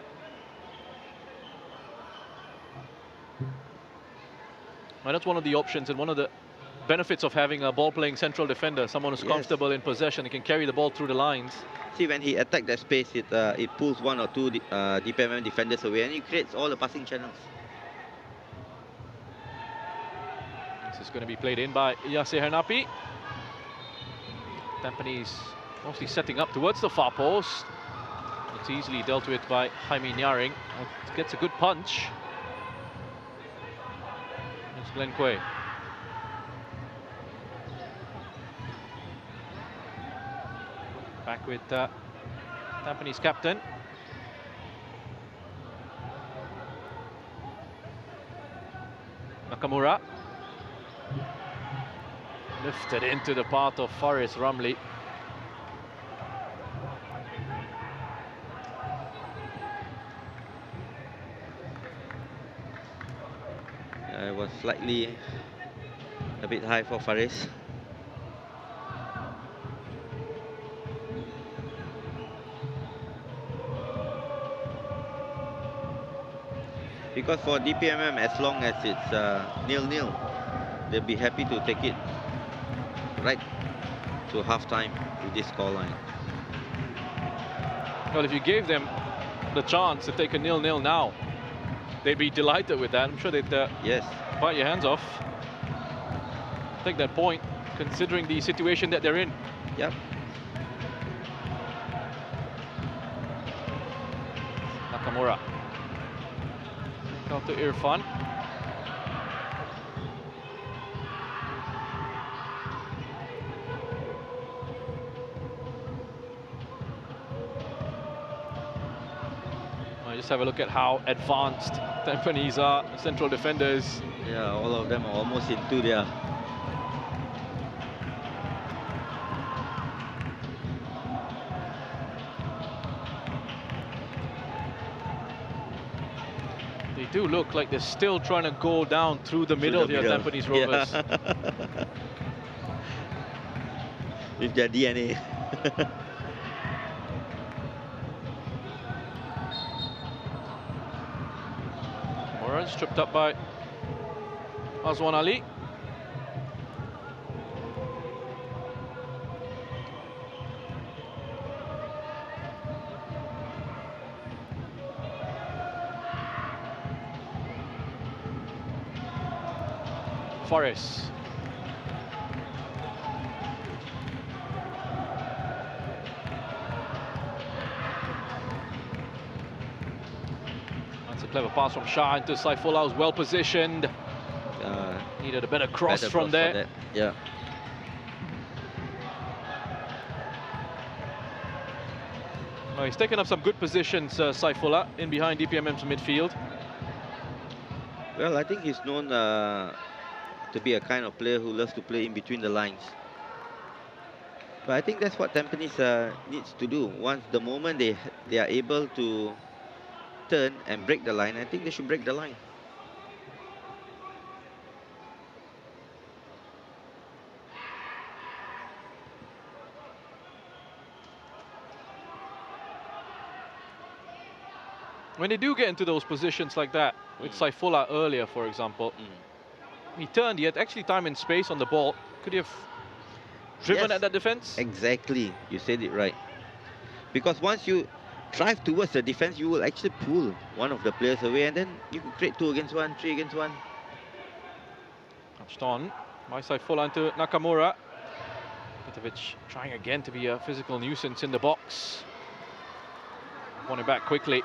Well, that's one of the options and one of the benefits of having a ball-playing central defender, someone who's comfortable in possession, he can carry the ball through the lines. See, when he attacks that space, it pulls one or two DPMM defenders away, and it creates all the passing channels. This is going to be played in by Yasser Hernapi. Tampines mostly setting up towards the far post. It's easily dealt with by Jaime Nyaring. It gets a good punch. It's Glenn Quay. Back with Tampines captain. Nakamura. Lifted into the path of Faris Ramli. It was slightly a bit high for Faris. Because for DPMM, as long as it's 0-0, they'll be happy to take it right to half-time with this scoreline. Well, if you gave them the chance to take a 0-0 now, they'd be delighted with that. I'm sure they'd bite your hands off. Take that point, considering the situation that they're in. Yep. Nakamura. Out to Irfan. Just have a look at how advanced Tampines are, central defenders. Yeah, all of them are almost into their... They do look like they're still trying to go down through the middle here, Tampines Rovers. Yeah. With their DNA. Moran stripped up by Azwan Ali. Forrest. That's a clever pass from Shah into Saifullah, who's well positioned. Needed a better cross from there. Yeah. Well, he's taken up some good positions, Saifullah, in behind DPMM's midfield. Well, I think he's known to be a kind of player who loves to play in between the lines. But I think that's what Tampines needs to do. Once the moment they are able to turn and break the line, I think they should break the line. When they do get into those positions like that, with Saifullah earlier, for example, he turned, he had actually time and space on the ball. Could he have driven at that defense? Exactly, you said it right. Because once you drive towards the defense, you will actually pull one of the players away, and then you could create 2 against 1, 3 against 1. Touched on by Saifullah into Nakamura. Kapitovic trying again to be a physical nuisance in the box. Won it back quickly.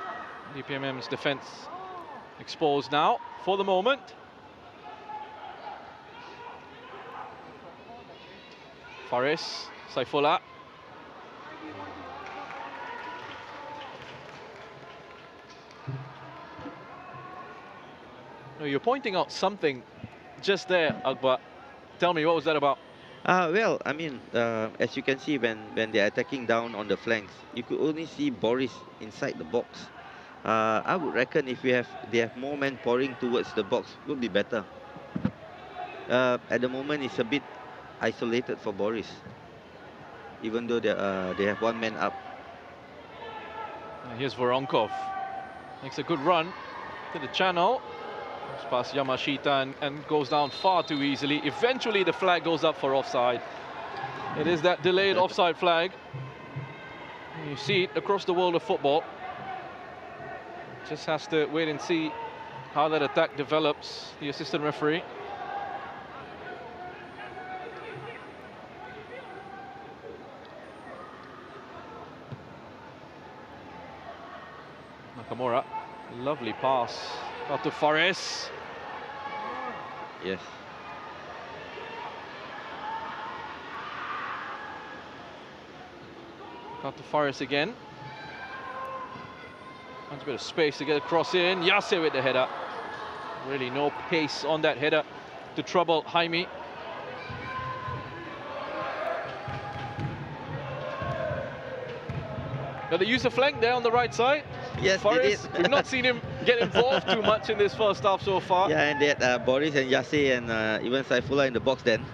DPMM's defense exposed now for the moment. Faris, Saifullah. No, you're pointing out something just there, Akbar. Tell me, what was that about? Well, I mean, as you can see, when they're attacking down on the flanks, you could only see Boris inside the box. I would reckon if they have more men pouring towards the box, would be better. At the moment, it's a bit isolated for Boris, even though they have one man up. And here's Voronkov. Makes a good run to the channel. Goes past Yamashita and goes down far too easily. Eventually, the flag goes up for offside. It is that delayed offside flag. And you see it across the world of football. Just has to wait and see how that attack develops, the assistant referee. Nakamura, lovely pass out to Faris. Yes. Out to Faris again. Finds a bit of space to get across in. Yasser with the header. Really no pace on that header to trouble Jaime. Now they use a flank there on the right side. Yes, Faris, they did. we've not seen him get involved too much in this first half so far. Yeah, and they had Boris and Yasser and even Saifullah in the box then.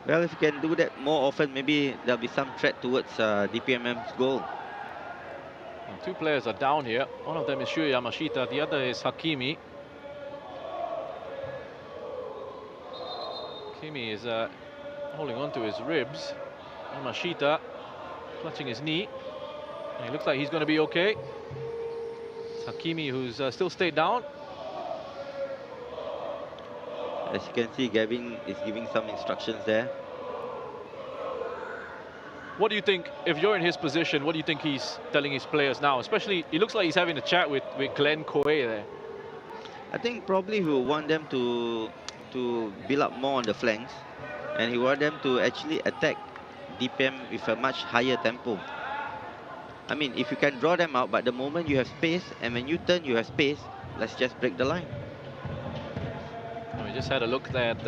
Well, if you can do that more often, maybe there'll be some threat towards DPMM's goal. And two players are down here. One of them is Shuya Yamashita, the other is Hakimi. Hakimi is holding on to his ribs. Yamashita clutching his knee. And he looks like he's going to be okay. It's Hakimi who's still stayed down. As you can see, Gavin is giving some instructions there. What do you think, if you're in his position, what do you think he's telling his players now? Especially, it looks like he's having a chat with Glenn Coe there. I think probably he will want them to build up more on the flanks, and he want them to actually attack DPM with a much higher tempo. I mean, if you can draw them out, but the moment you have space, and when you turn you have space, let's just break the line. We just had a look at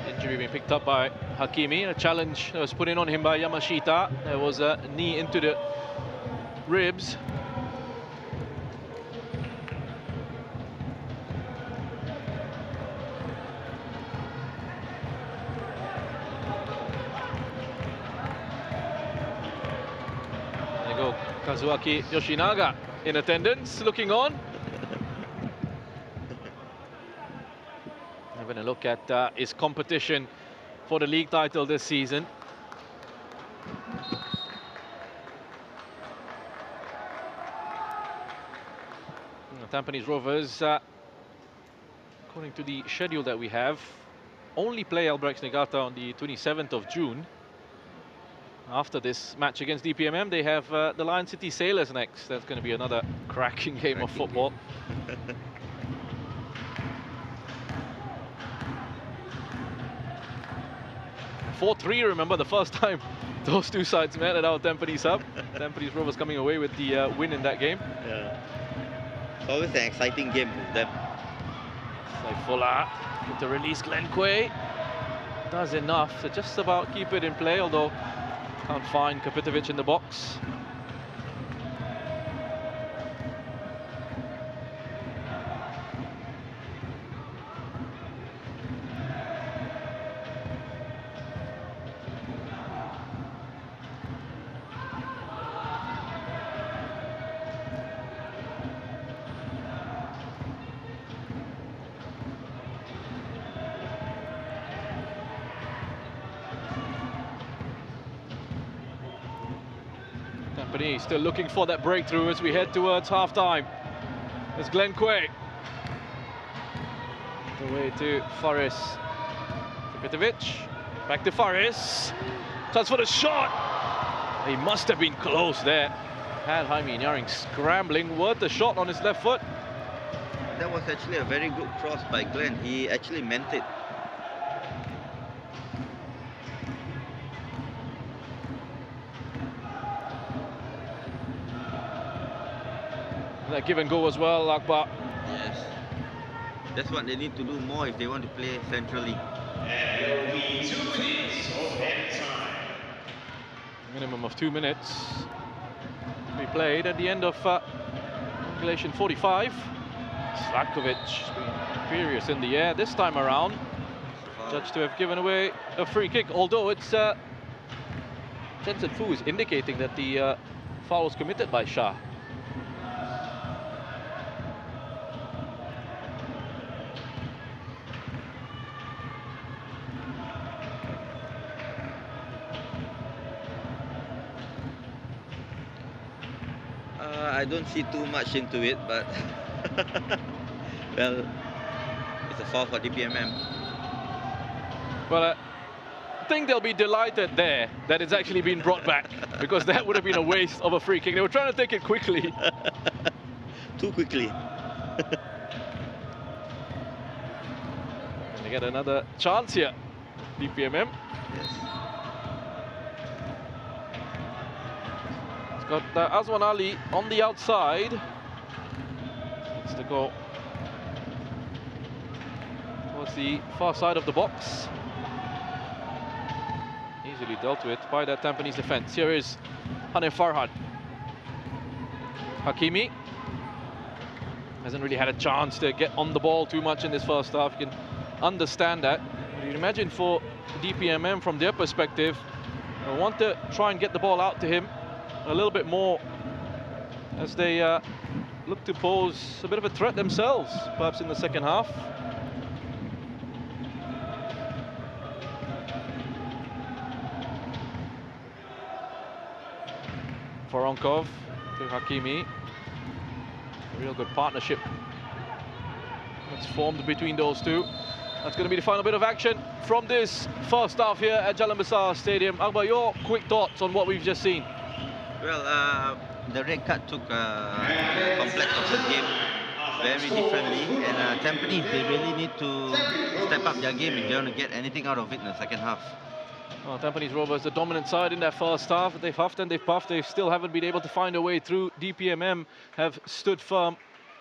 injury being picked up by Hakimi. A challenge that was put in on him by Yamashita. There was a knee into the ribs. There you go, Kazuaki Yoshinaga in attendance, looking on. Having a look at his competition for the league title this season. Tampines Rovers, according to the schedule that we have, only play Albrechts Negata on the 27th of June. After this match against DPMM, they have the Lion City Sailors next. That's going to be another cracking game of football. 4-3, remember, the first time those two sides met at our Tampines hub. Tampines Rovers coming away with the win in that game. Yeah. It's always an exciting game with them. Saifullah with the release. Glenn Coe does enough to just about keep it in play, although can't find Kapitovic in the box. Tampines still looking for that breakthrough as we head towards half-time. There's Glenn Coe. The way to Faris. Kapitovic Back to Faris. Chance for the shot. He must have been close there. Had Jaime Nyaring scrambling. Worth the shot on his left foot. That was actually a very good cross by Glenn. He actually meant it. That give and go as well, Akbar. Yes. That's what they need to do more if they want to play centrally. And there will be 2 minutes of added time. Minimum of 2 minutes to be played at the end of regulation 45. Slakovic has been furious in the air this time around. Judged to have given away a free kick, although it's Jensen Fu is indicating that the foul was committed by Shah. I don't see too much into it, but well, it's a foul for DPMM. Well, I think they'll be delighted there that it's actually been brought back, because that would have been a waste of a free kick. They were trying to take it quickly. Too quickly. And they get another chance here, DPMM. Yes. Got Azwan Ali on the outside. It's to go towards the far side of the box. Easily dealt with by that Tampines defense. Here is Hanif Farhad. Hakimi hasn't really had a chance to get on the ball too much in this first half. You can understand that. But you can imagine for DPMM from their perspective, they want to try and get the ball out to him a little bit more as they look to pose a bit of a threat themselves, perhaps in the second half. Voronkov to Hakimi. A real good partnership that's formed between those two. That's going to be the final bit of action from this first half here at Jalan Besar Stadium. Akbar, your quick thoughts on what we've just seen? Well, the red card took the complex of the game very differently, and Tampines, they really need to step up their game if they want to get anything out of it in the second half. Well, Tampines Rovers, the dominant side in that first half. They've huffed and they've puffed. They still haven't been able to find a way through. DPMM have stood firm.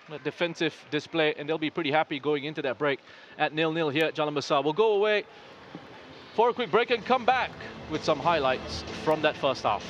A defensive display, and they'll be pretty happy going into that break at 0-0 here at Jalan Besar. We'll go away for a quick break and come back with some highlights from that first half.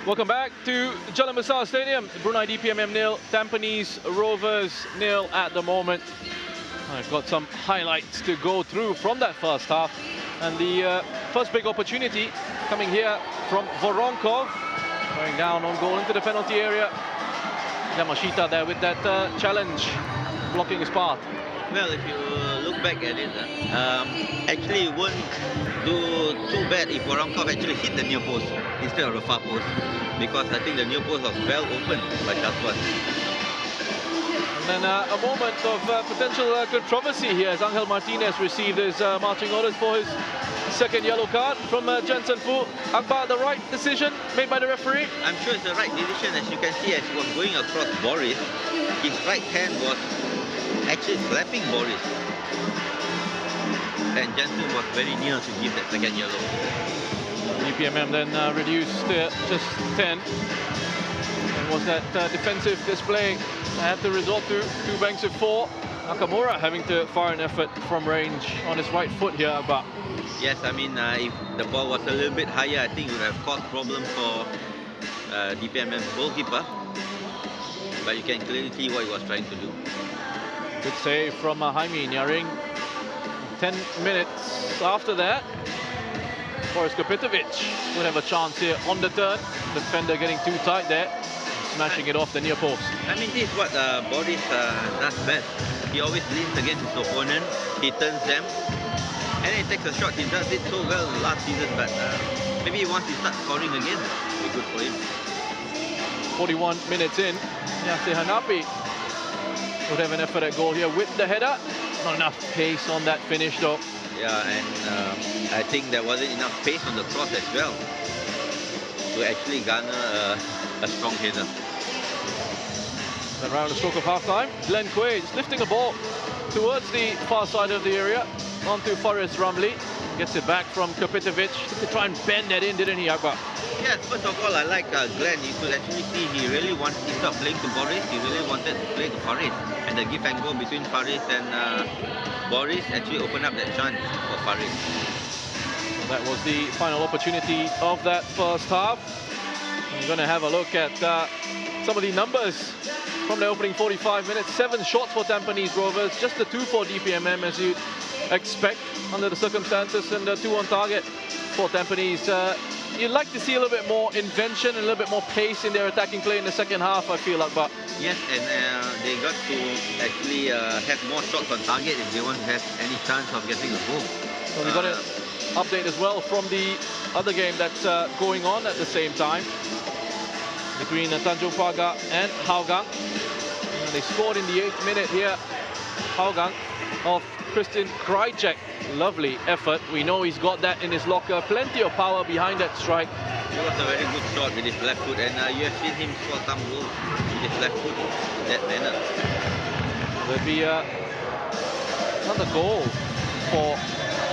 Welcome back to Jalan Besar Stadium. Brunei DPMM 0, Tampines Rovers 0 at the moment. I've got some highlights to go through from that first half. And the first big opportunity coming here from Voronkov. Going down on goal into the penalty area. Yamashita there with that challenge, blocking his path. Well, if you look back at it, actually it won't do too bad if Voronkov actually hit the near post instead of the far post, because I think the near post was well open by Jaswan. And then a moment of potential controversy here as Angel Martinez received his marching orders for his second yellow card from Jensen Fu. Akbar, the right decision made by the referee? I'm sure it's the right decision. As you can see, as he was going across Boris, his right hand was actually slapping Boris. And Jensen was very near to give that second yellow. DPMM then reduced to just 10. And was that defensive display had to resort to 2 banks of 4. Nakamura having to fire an effort from range on his right foot here, Akbar. Yes, I mean, if the ball was a little bit higher, I think it would have caused problems for DPMM's goalkeeper. But you can clearly see what he was trying to do. Good save from Jaime Nyaring. 10 minutes after that, Boris Kopitovic would have a chance here on the turn. Defender getting too tight there, smashing it off the near post. I mean, this is what Boris does best. He always leans against his opponent, he turns them, and he takes a shot. He does it so well last season, but maybe once he starts scoring again, it'll be good for him. 41 minutes in, Yase Hanapi would have an effort at goal here with the header. Not enough pace on that finish though. Yeah, and I think there wasn't enough pace on the cross as well to actually garner a strong header. Around the stroke of half-time, Glenn Quaid just lifting the ball towards the far side of the area, onto Faris Ramli. Gets it back from Kopitovic to try and bend that in, didn't he, Akbar? Yes, first of all, I like Glenn. You could actually see he really wanted, instead of playing to Boris, he really wanted to play to Faris. And the give and go between Faris and Boris actually opened up that chance for Faris. That was the final opportunity of that first half. We're going to have a look at some of the numbers from the opening 45 minutes. 7 shots for Tampines Rovers, just the 2 for DPMM as you'd expect under the circumstances, and 2 on target for Tampines. You'd like to see a little bit more invention and a little bit more pace in their attacking play in the second half, I feel like. But yes, and they got to actually have more shots on target if they want to have any chance of getting a goal. So we got an update as well from the other game that's going on at the same time between Tanjung Pagar and Hougang. They scored in the 8th minute here. Hougang of Christian Krajcek. Lovely effort. We know he's got that in his locker. Plenty of power behind that strike. It was a very good shot with his left foot, and you have seen him score some goals with his left foot in that manner. There'll be another goal for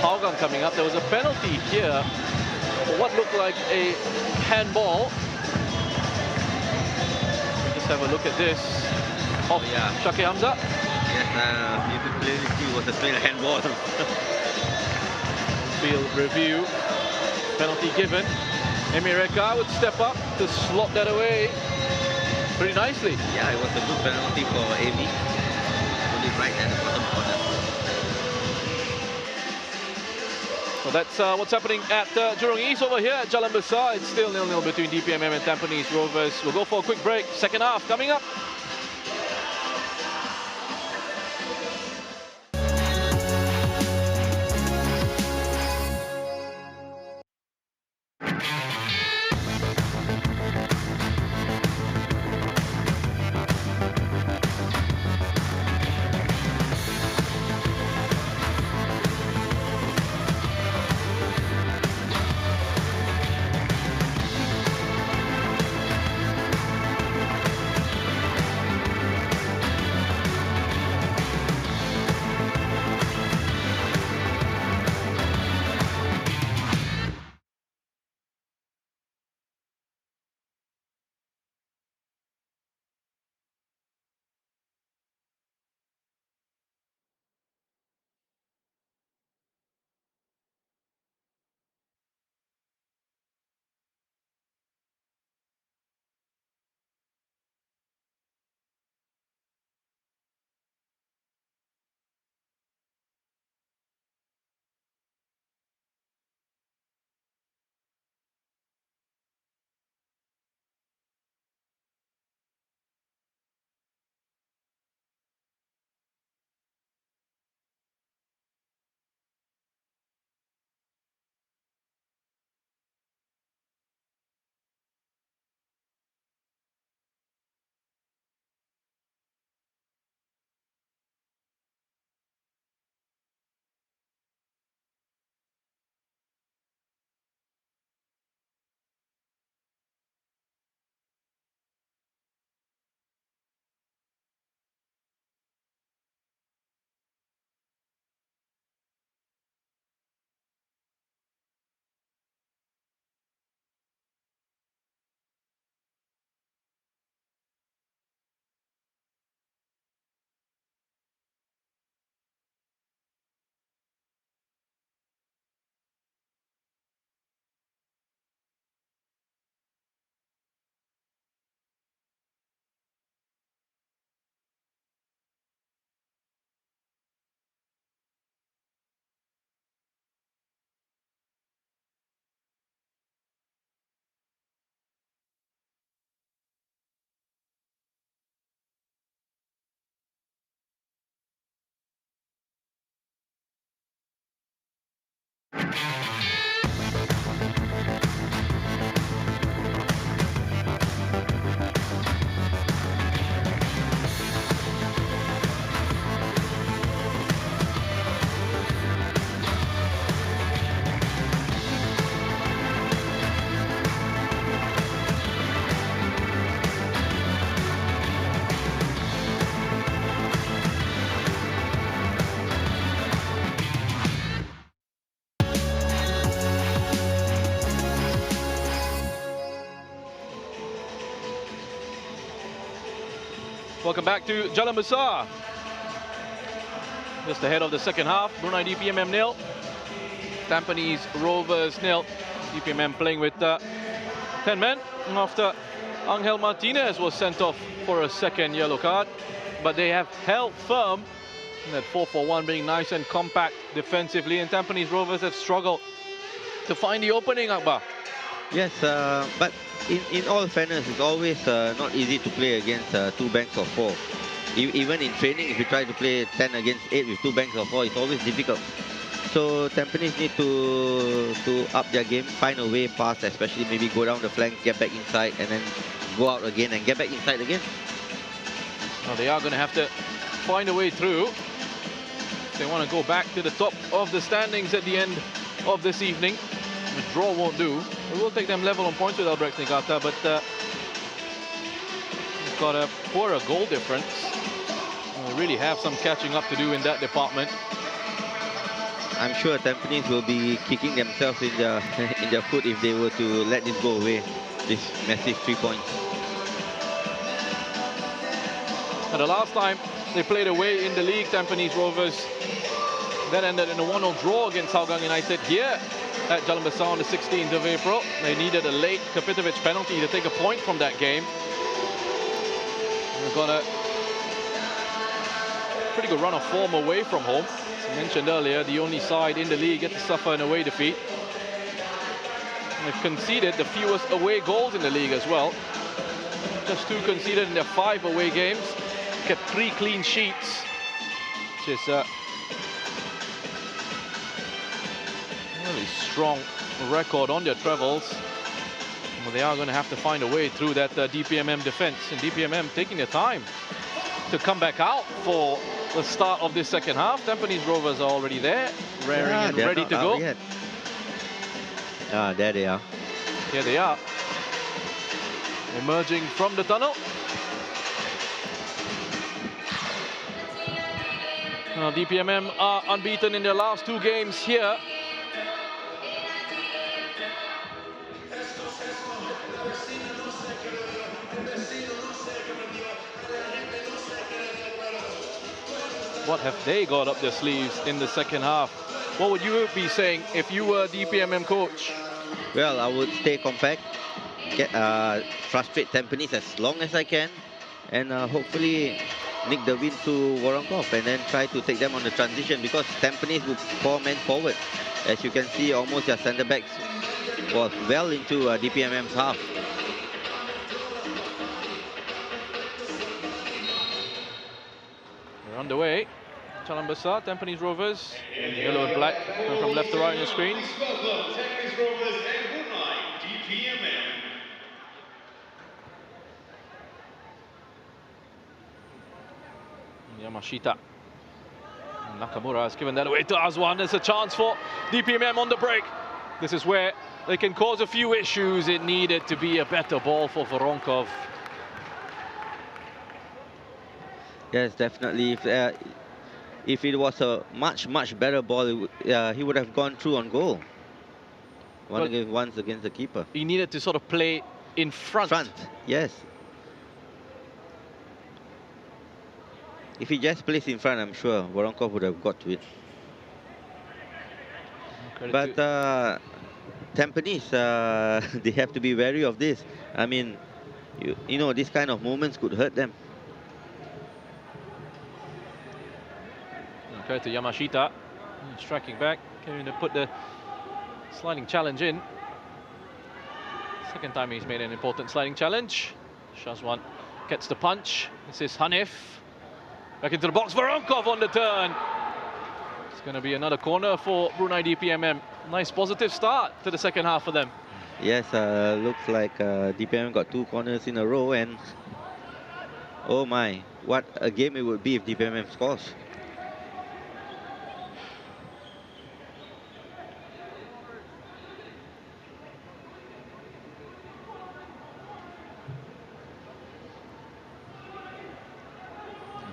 Hougang coming up. There was a penalty here for what looked like a handball. Just have a look at this. Of Shaki Hamza. Yes, you could clearly see it was a straight handball. Field review. Penalty given. Emireka would step up to slot that away pretty nicely. Yeah, it was a good penalty for Amy. Put it right at the bottom corner. So that's what's happening at Jurong East over here at Jalan Besar. It's still 0-0 between DPMM and Tampines Rovers. We'll go for a quick break. Second half coming up. Welcome back to Jalan Besar. Just ahead of the second half, Brunei DPMM 0, Tampines Rovers 0. DPMM playing with 10 men after Angel Martinez was sent off for a second yellow card. But they have held firm, and that 4-for-1 being nice and compact defensively, and Tampines Rovers have struggled to find the opening, Akbar. Yes, but in all fairness, it's always not easy to play against 2 banks of 4. Even in training, if you try to play 10 against 8 with 2 banks of 4, it's always difficult. So Tampines need to up their game, find a way past, especially maybe go down the flank, get back inside, and then go out again and get back inside again. Well, they are going to have to find a way through if they want to go back to the top of the standings at the end of this evening. The draw won't do. It will take them level on points with Albrecht Niigata, but they've got a poorer goal difference. And they really have some catching up to do in that department. I'm sure Tampines will be kicking themselves in their foot if they were to let this go away, this massive 3 points. And the last time they played away in the league, Tampines Rovers, that ended in a 1-0 draw against Hougang United here at Jalan Besar on the 16th of April. They needed a late Kapitovic penalty to take a point from that game. They've got a pretty good run of form away from home. As I mentioned earlier, the only side in the league yet to suffer an away defeat. And they've conceded the fewest away goals in the league as well. Just 2 conceded in their 5 away games. Kept 3 clean sheets, which is a really strong record on their travels. Well, they are going to have to find a way through that DPMM defense, and DPMM taking their time to come back out for the start of this second half. Tampines Rovers are already there, raring and ready to go. There they are. Here they are, emerging from the tunnel. Now, DPMM are unbeaten in their last 2 games here. What have they got up their sleeves in the second half? What would you be saying if you were DPMM coach? Well, I would stay compact, frustrate Tampines as long as I can, and hopefully nick the win to Voronkov and then try to take them on the transition, because Tampines would 4 men forward. As you can see, almost their centre backs was well into DPMM's half. We're underway. Jalan Besar, Tampines Rovers, yellow and black, going from left to right on your screens. Tampines Rovers and Brunei DPMM. Yamashita. Nakamura has given that away to Azwan. There's a chance for DPMM on the break. This is where they can cause a few issues. It needed to be a better ball for Voronkov. Yes, definitely. If it was a much better ball, he would have gone through on goal. Once against the keeper. He needed to sort of play in front. Yes. If he just plays in front, I'm sure Voronkov would have got to it. But Tampines, they have to be wary of this. I mean, you know, this kind of moments could hurt them. Okay, to Yamashita, striking back, going to put the sliding challenge in. Second time he's made an important sliding challenge. Shazwan gets the punch. This is Hanif. Back into the box, Voronkov on the turn. It's going to be another corner for Brunei DPMM. Nice positive start to the second half for them. Yes, looks like DPMM got 2 corners in a row, and oh my, what a game it would be if DPMM scores.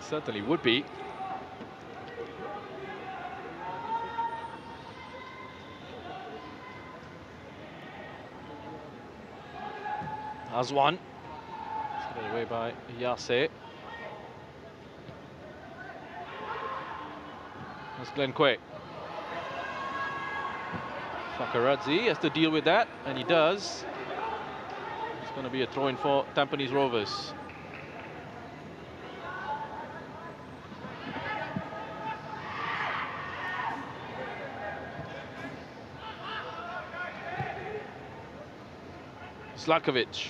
Certainly would be. Azwan. Put it away by Yase. That's Glenn Quay. Fakaradze has to deal with that, and he does. It's going to be a throw-in for Tampines Rovers. Zlatkovic.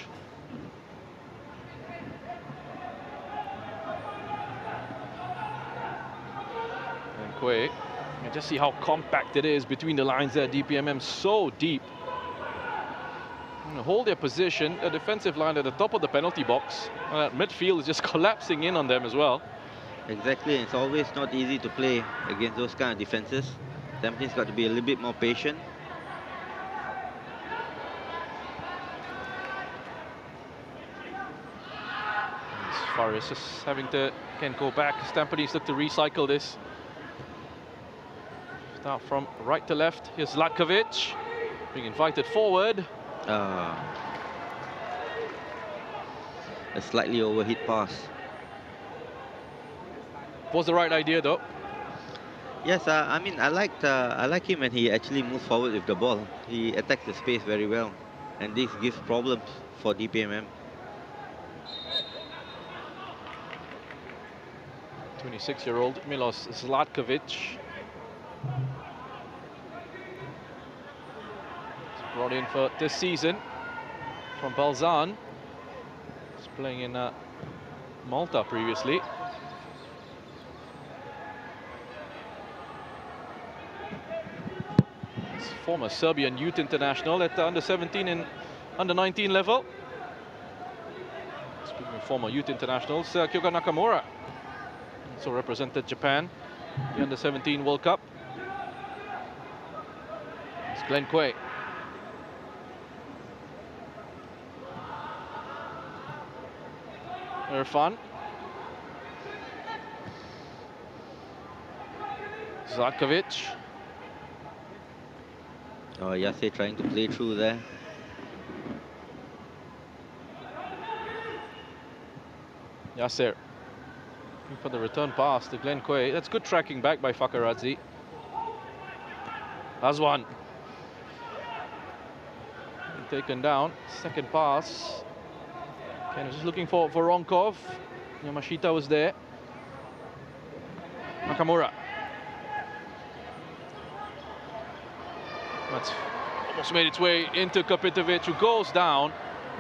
And Quay. You can just see how compact it is between the lines there. DPMM so deep. Hold their position. A defensive line at the top of the penalty box. Midfield is just collapsing in on them as well. Exactly, it's always not easy to play against those kind of defenses. Tampines got to be a little bit more patient. Faris is having to go back. Tampines look to recycle this. Start from right to left. Here's Zlatkovic being invited forward. A slightly overhit pass. Was the right idea though. Yes, I mean, I like him when he actually moves forward with the ball. He attacks the space very well, and this gives problems for DPMM. 26-year-old Milos Zlatkovic. Brought in for this season from Balzan. He's playing in Malta previously. He's former Serbian youth international at the under-17 and under-19 level. Speaking of former youth internationals, Kyoga Nakamura also represented Japan in the under-17 World Cup. It's Glenn Quay. Irfan. Zlatkovic. Oh, Yase trying to play through there. Yasser. Looking for the return pass to Glenn Quay. That's good tracking back by Fakaradze. Azwan. Taken down. Second pass. Ken was just looking for Voronkov. Yamashita was there. Nakamura. That's almost made its way into Kapitovic, who goes down.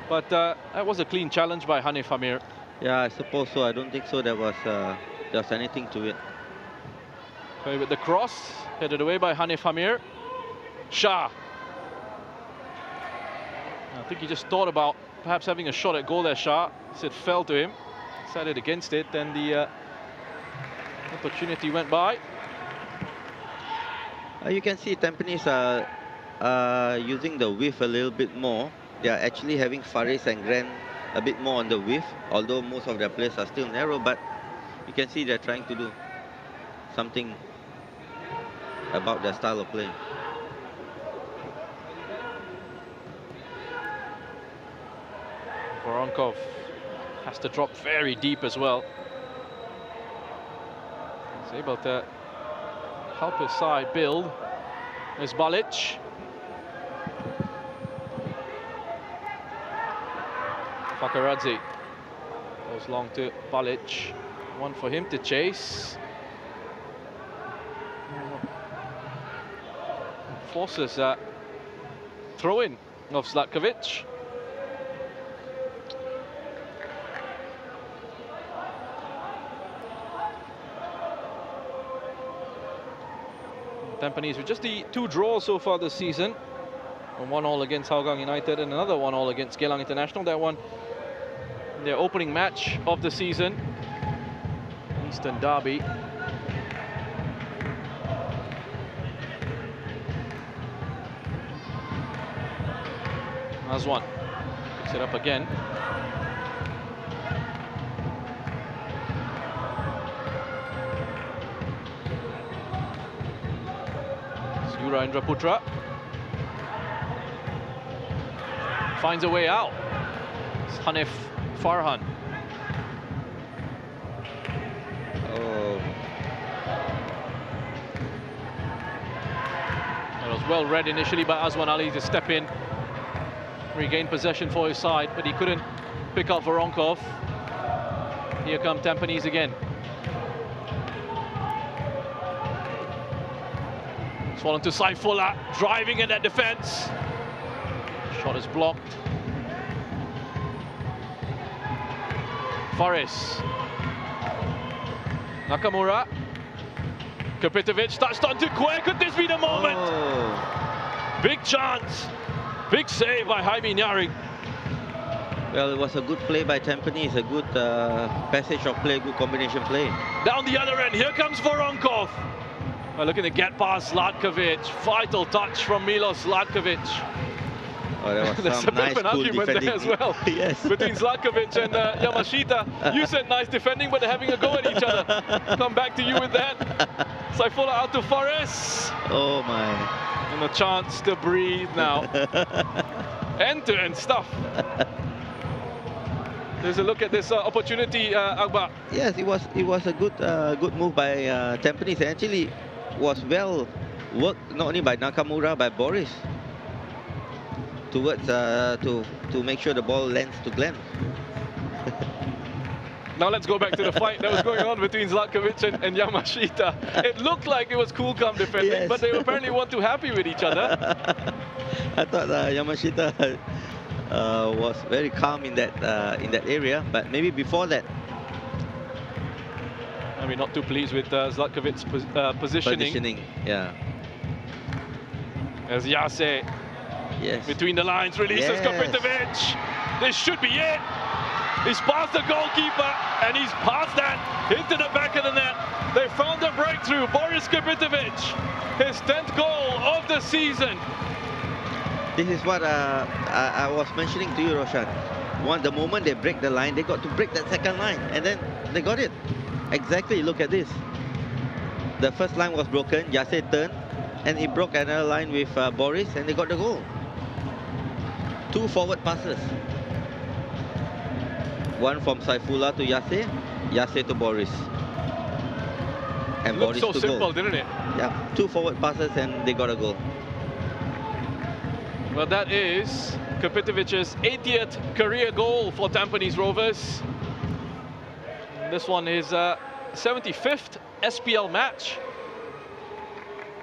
But that was a clean challenge by Hanif Amir. Yeah, I suppose so. I don't think so. There was anything to it. Okay, with the cross, headed away by Hanif Amir. Shah. I think he just thought about perhaps having a shot at goal there, Shah. It fell to him. Decided against it, then the opportunity went by. You can see Tampines are using the width a little bit more. They are actually having Faris and Gran a bit more on the width, although most of their players are still narrow, but you can see they're trying to do something about their style of play. Voronkov has to drop very deep as well. He's able to help his side build. There's Balic. Fakaradze goes long to Balic. One for him to chase. Forces a throw-in of Zlatkovic. Tampines with just the 2 draws so far this season. 1-1 against Hougang United and another 1-1 against Geylang International. That one, their opening match of the season. Eastern Derby. Azwan picks it up again. Indra Putra finds a way out. It's Hanif Farhan. Oh. Was well read initially by Azwan Ali to step in, regain possession for his side, but he couldn't pick up Voronkov. Here come Tampines again. Swollen to Saifullah, driving in that defense. Shot is blocked. Faris. Nakamura. Kapitovic touched on to Kwe. Could this be the moment? Oh. Big chance. Big save by Jaime Nyaring. Well, it was a good play by Tampines, a good passage of play, good combination play. Down the other end, here comes Voronkov. Looking to get past Zlatkovic. Vital touch from Milos Zlatkovic. Oh, there was There's some a bit nice, of an cool argument defending. there as well. Yes. Between Zlatkovic and Yamashita. You said nice defending, but they're having a go at each other. Come back to you with that. Saifullah out to Fares. Oh my. And a chance to breathe now. End-to-end stuff. There's a look at this opportunity, Akbar. Yes, it was a good move by Tampines. It actually was well worked, not only by Nakamura, by Boris, towards to make sure the ball lands to Glenn. Now let's go back to the fight that was going on between Zlatkovic and Yamashita. It looked like it was cool, calm defending, Yes. but they apparently weren't too happy with each other. I thought Yamashita was very calm in that area, but maybe before that. I mean, not too pleased with Zlatkovic's positioning. Yeah. As Yase, Yes. between the lines, releases Yes. Kapitovic. This should be it. He's past the goalkeeper, and he's past that, into the back of the net. They found a breakthrough. Boris Kapitovic, his 10th goal of the season. This is what I was mentioning to you, Roshan. The moment they break the line, they got to break that second line, and then they got it. Exactly, look at this. The first line was broken, Yase turned, and he broke another line with Boris, and they got the goal. 2 forward passes. One from Saifullah to Yase, Yase to Boris. And Looked Boris so to simple, goal. didn't it? Yeah, 2 forward passes and they got a goal. Well, that is Kapitovic's 80th career goal for Tampines Rovers. This one is 75th SPL match.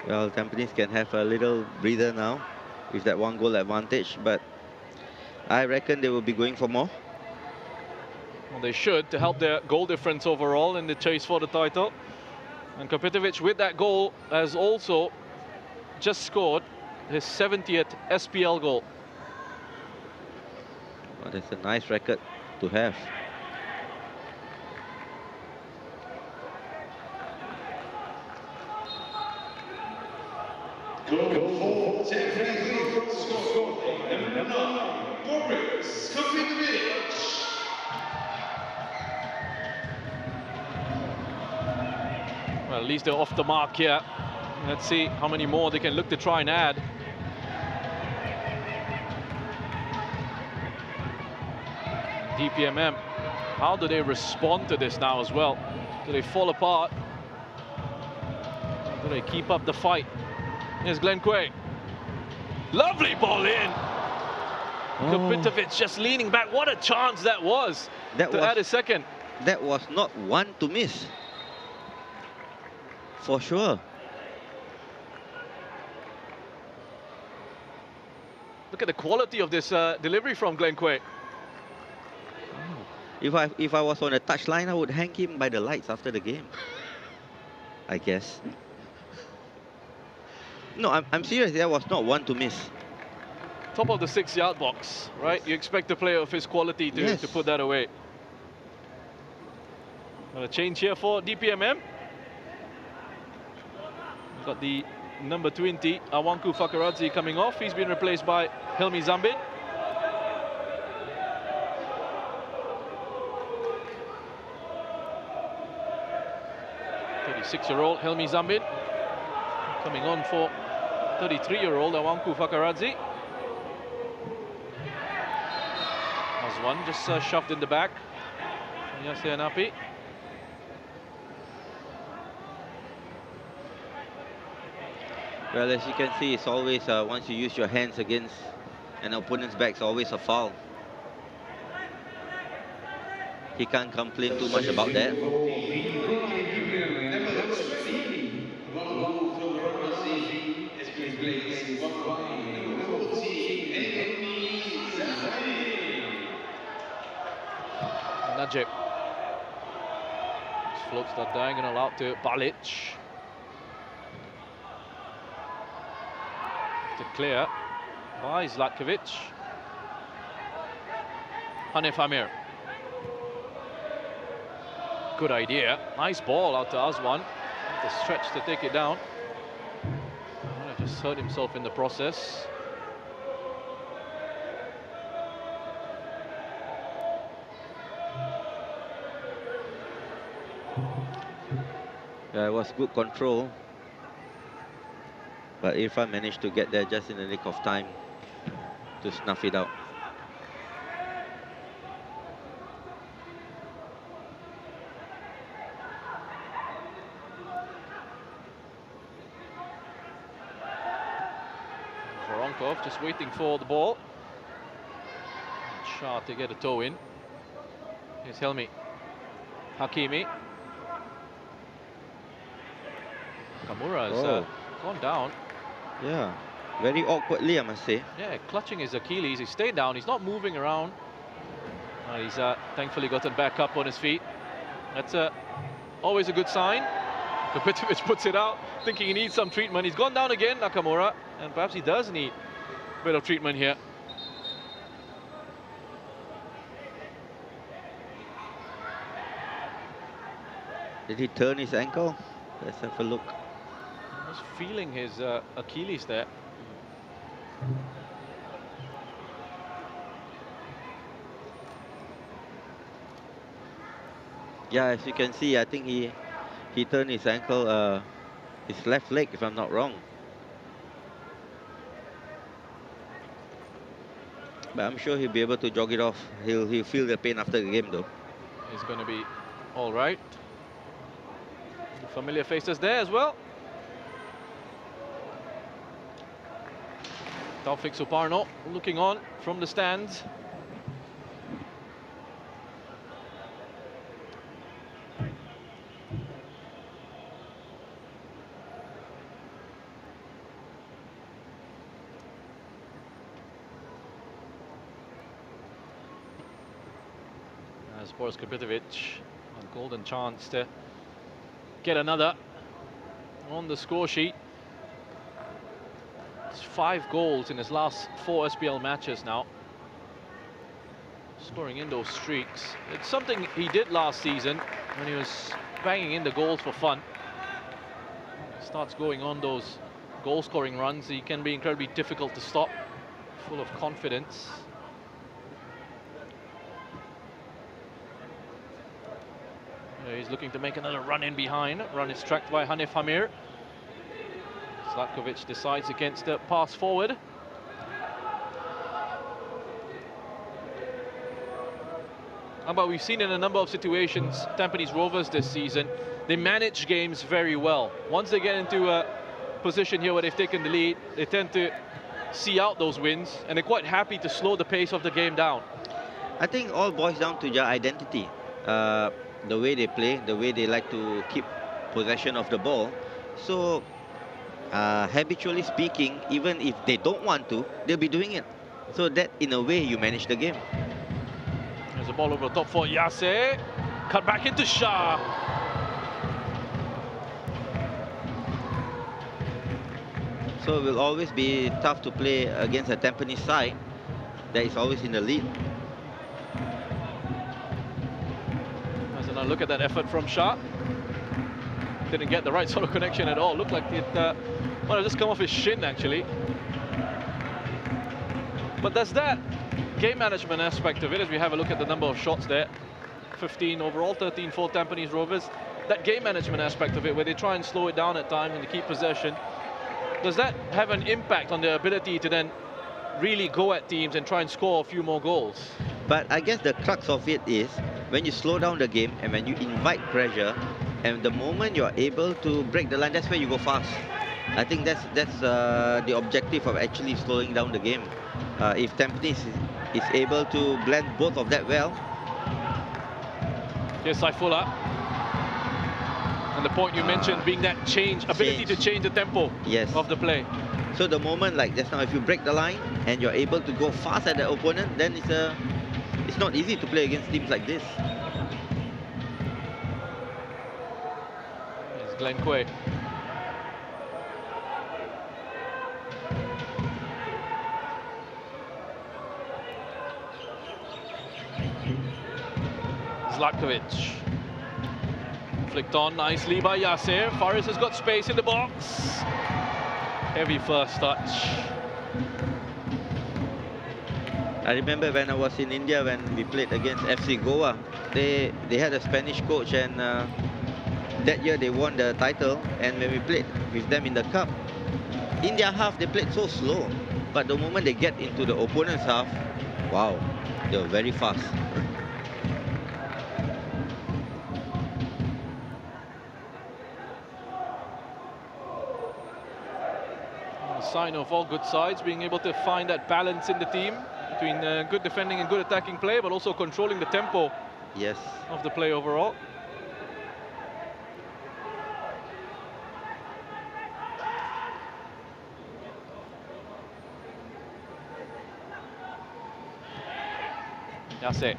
Well, Tampines can have a little breather now with that 1 goal advantage, but I reckon they will be going for more. Well, they should, to help their goal difference overall in the chase for the title. And Kapitovic, with that goal, has also just scored his 70th SPL goal. Well, that's a nice record to have. Goal for Tampines. Score number 9. Boris Kapitovic. Well, at least they're off the mark here. Let's see how many more they can look to try and add. DPMM, how do they respond to this now as well? Do they fall apart? Do they keep up the fight? Here's Glenn Quay. Lovely ball in. Kapitovic just leaning back. What a chance that was to add a second. That was not one to miss. For sure. Look at the quality of this delivery from Glenn Quay. If I was on a touchline, I would hang him by the lights after the game. I guess. No, I'm serious. That was not one to miss. Top of the 6-yard box, right? You expect a player of his quality to put that away. Well, a change here for DPMM. We've got the number 20, Awanku Fakaradze, coming off. He's been replaced by Helmi Zambin. Six-year-old Helmi Zambin coming on for 33-year-old Awanku Fakaradze. As one just shoved in the back. Yase Anapi. Well, as you can see, it's always, once you use your hands against an opponent's back, it's always a foul. He can't complain too much about that. Najib. Just floats that diagonal out to Balic. To clear by Zlatkovic. Hanif Amir. Good idea. Nice ball out to Azwan. The stretch to take it down. Just hurt himself in the process. Yeah, it was good control. But Irfan managed to get there just in the nick of time to snuff it out. Voronkov just waiting for the ball. Shah to get a toe in. Here's Helmi. Hakimi. Kamura has gone down. Yeah, very awkwardly, I must say. Yeah, clutching his Achilles. He stayed down. He's not moving around. He's thankfully gotten back up on his feet. That's always a good sign. Kopitovic puts it out, thinking he needs some treatment. He's gone down again, Nakamura, and perhaps he does need a bit of treatment here. Did he turn his ankle? Let's have a look. Just feeling his Achilles there. Yeah, as you can see, I think he turned his ankle, his left leg, if I'm not wrong. But I'm sure he'll be able to jog it off. He'll feel the pain after the game, though. He's going to be all right. Familiar faces there as well. Taufik Suparno looking on from the stands. As Boris Kopitovic, a golden chance to get another on the score sheet. It's 5 goals in his last 4 SPL matches now. Scoring in those streaks. It's something he did last season when he was banging in the goals for fun. He starts going on those goal-scoring runs. He can be incredibly difficult to stop. Full of confidence. He's looking to make another run in behind. Run is tracked by Hanif Amir. Zlatkovic decides against the pass forward. But we've seen in a number of situations, Tampines Rovers this season, they manage games very well. Once they get into a position here where they've taken the lead, they tend to see out those wins, and they're quite happy to slow the pace of the game down. I think all boils down to their identity. The way they play, the way they like to keep possession of the ball. So, habitually speaking, even if they don't want to, they'll be doing it. So that, in a way, you manage the game. There's a ball over the top for Yase. Cut back into Shah. So it will always be tough to play against a Tampines side that is always in the lead. Now look at that effort from Shah. Didn't get the right sort of connection at all. Looked like it might have just come off his shin, actually. But there's that game management aspect of it, as we have a look at the number of shots there. 15 overall, 13 for Tampines Rovers. That game management aspect of it, where they try and slow it down at times and to keep possession. Does that have an impact on their ability to then really go at teams and try and score a few more goals? But I guess the crux of it is when you slow down the game and when you invite pressure, and the moment you're able to break the line, that's where you go fast. I think that's the objective of actually slowing down the game. If Tampines is able to blend both of that well. Here's Saifullah. And the point you mentioned being that ability to change the tempo of the play. So the moment like just now, if you break the line and you're able to go fast at the opponent, then it's not easy to play against teams like this. Here's Glenn Quay. Zlatkovic. Flicked on nicely by Yasser. Faris has got space in the box. Heavy first touch. I remember when I was in India when we played against FC Goa. They had a Spanish coach, and that year they won the title. And when we played with them in the cup, in their half they played so slow. But the moment they get into the opponent's half, wow, they were very fast. Sign of all good sides being able to find that balance in the team between good defending and good attacking play, but also controlling the tempo of the play overall. Yasser.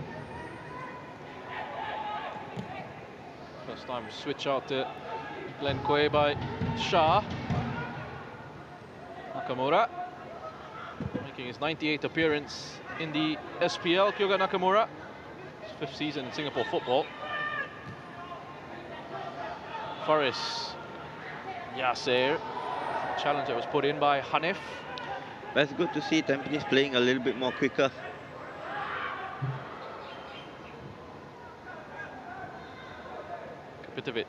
First time switch out to Glenn Quay by Shah. Nakamura making his 98th appearance in the SPL. Kyoga Nakamura, his 5th season in Singapore football. Faris. Yasser. Challenge that was put in by Hanif. That's good to see Tampines playing a little bit more quicker. Kapitovic.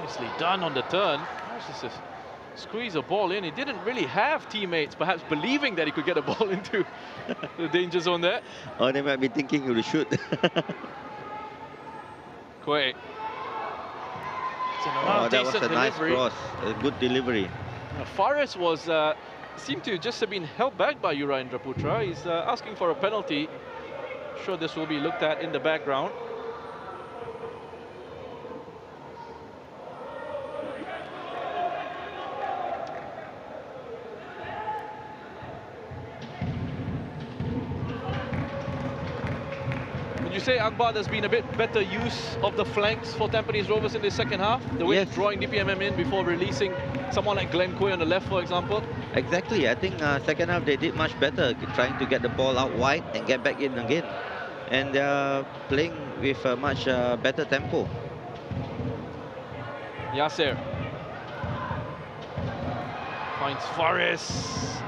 Nicely done on the turn. This is squeeze a ball in. He didn't really have teammates perhaps believing that he could get a ball into the danger zone there. Or they might be thinking he will shoot. Quay. That was a nice cross, a good delivery. Faris was seemed to just have been held back by Yuraindra Putra. He's asking for a penalty. I'm sure this will be looked at in the background. Would you say, Akbar, there's been a bit better use of the flanks for Tampines Rovers in the second half? The way drawing DPMM in before releasing someone like Glenn Quay on the left, for example? Exactly. I think second half they did much better, trying to get the ball out wide and get back in again. And they're playing with a much better tempo. Yasser finds Faris.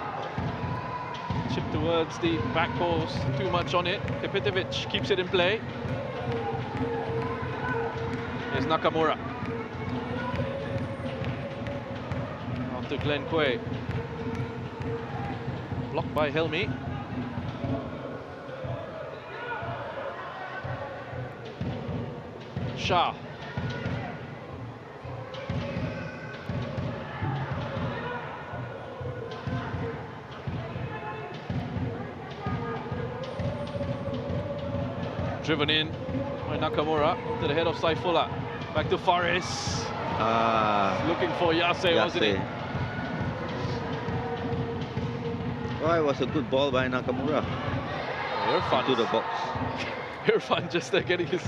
Chip towards the back post, too much on it. Kapitovic keeps it in play. Here's Nakamura. On to Glenn Quay. Blocked by Helmi. Shah. Driven in by Nakamura to the head of Saifullah. Back to Faris. Looking for Yasser, wasn't it? Well, it was a good ball by Nakamura. Irfan to the box. Irfan just getting his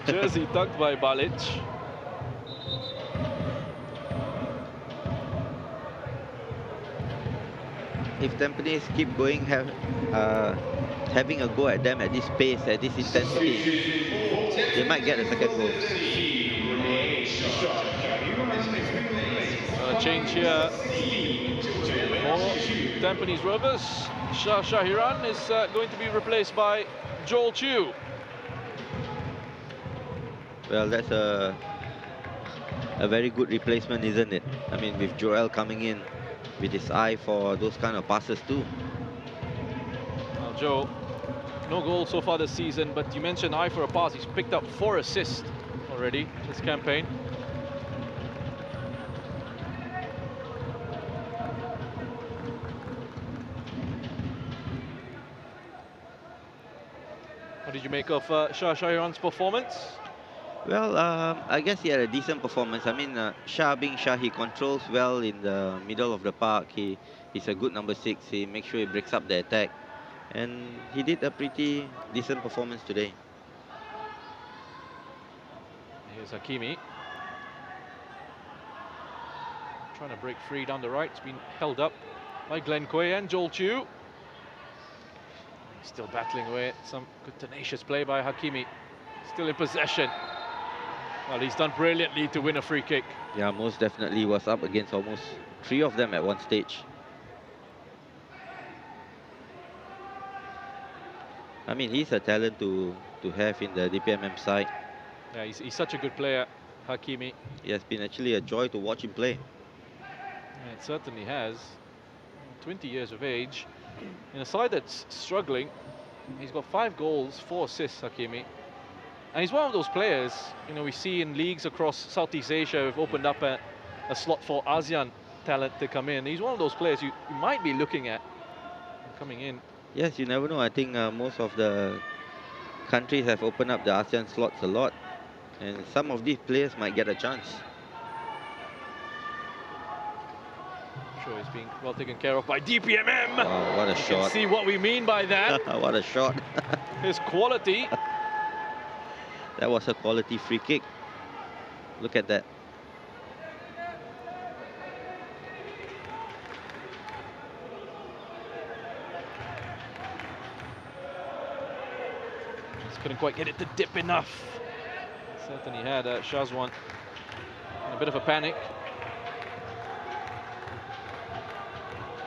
jersey tugged by Balic. If Tampines keep going, having a go at them at this pace, at this intensity, they might get a second goal. A change here for Tampines Rovers. Shah Shahiran is going to be replaced by Joel Chew. Well, that's a very good replacement, isn't it? I mean, with Joel coming in with his eye for those kind of passes too. Well, Joe, no goal so far this season, but you mentioned eye for a pass. He's picked up 4 assists already this campaign. What did you make of Shah Shahiryan's performance? Well, I guess he had a decent performance. I mean, Shah being Shah, he controls well in the middle of the park. He's a good number 6. He makes sure he breaks up the attack. And he did a pretty decent performance today. Here's Hakimi. Trying to break free down the right. It's been held up by Glenn Quay and Joel Chew. Still battling away. Some good tenacious play by Hakimi. Still in possession. Well, he's done brilliantly to win a free kick. Yeah, most definitely was up against almost 3 of them at one stage. I mean, he's a talent to have in the DPMM side. Yeah, he's such a good player, Hakimi. It has been actually a joy to watch him play. Yeah, it certainly has. 20 years of age. In a side that's struggling, he's got 5 goals, 4 assists, Hakimi. And he's one of those players, you know, we see in leagues across Southeast Asia who've opened up a slot for ASEAN talent to come in. He's one of those players you might be looking at coming in. Yes, you never know. I think most of the countries have opened up the ASEAN slots a lot. And some of these players might get a chance. I'm sure he's being well taken care of by DPMM. Wow, what a You shot. can see what we mean by that. What a shot. His quality. That was a quality free kick. Look at that. Just couldn't quite get it to dip enough. Certainly had Shazwan in a bit of a panic.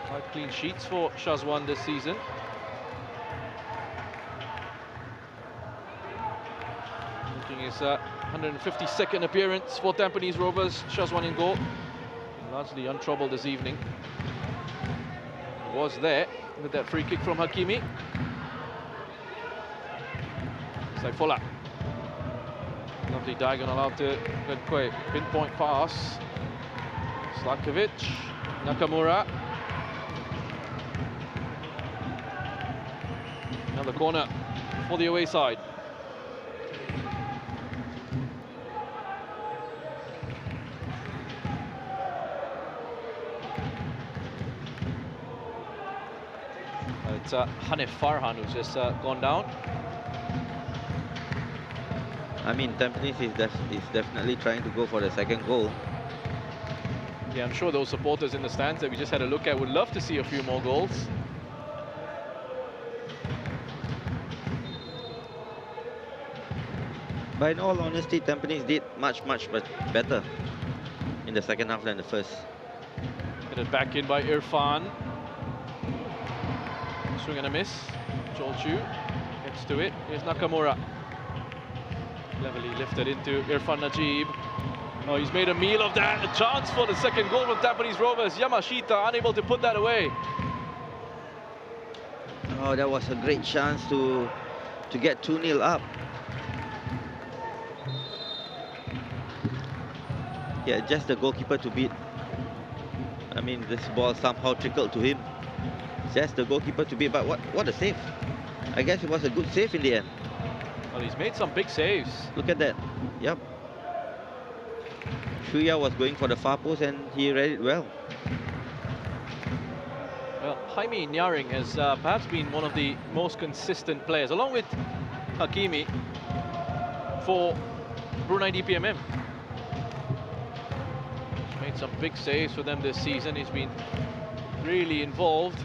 5 clean sheets for Shazwan this season. Making his 152nd appearance for Tampines Rovers. Shazwan in goal. Largely untroubled this evening. He was there with that free kick from Hakimi. Saifola. Lovely diagonal out to Glenquay. Pinpoint pass. Slatkovic. Nakamura. Another corner for the away side. It's Hanif Farhan who's just gone down. I mean, Tampines is definitely trying to go for the second goal. Yeah, I'm sure those supporters in the stands that we just had a look at would love to see a few more goals. But in all honesty, Tampines did much better in the second half than the first. Headed back in by Irfan. Swing and a miss. Joel Chu gets to it. Here's Nakamura. Cleverly lifted into Irfan Najib. Oh, he's made a meal of that. A chance for the second goal from Tampines Rovers. Yamashita unable to put that away. Oh, that was a great chance to get 2-0 up. Yeah, just the goalkeeper to beat. I mean, this ball somehow trickled to him. Just the goalkeeper to beat, but what a save. I guess it was a good save in the end. Well, he's made some big saves. Look at that. Yep. Shuya was going for the far post and he read it well. Well, Jaime Nyaring has perhaps been one of the most consistent players, along with Hakimi, for Brunei DPMM. He's made some big saves for them this season. He's been really involved.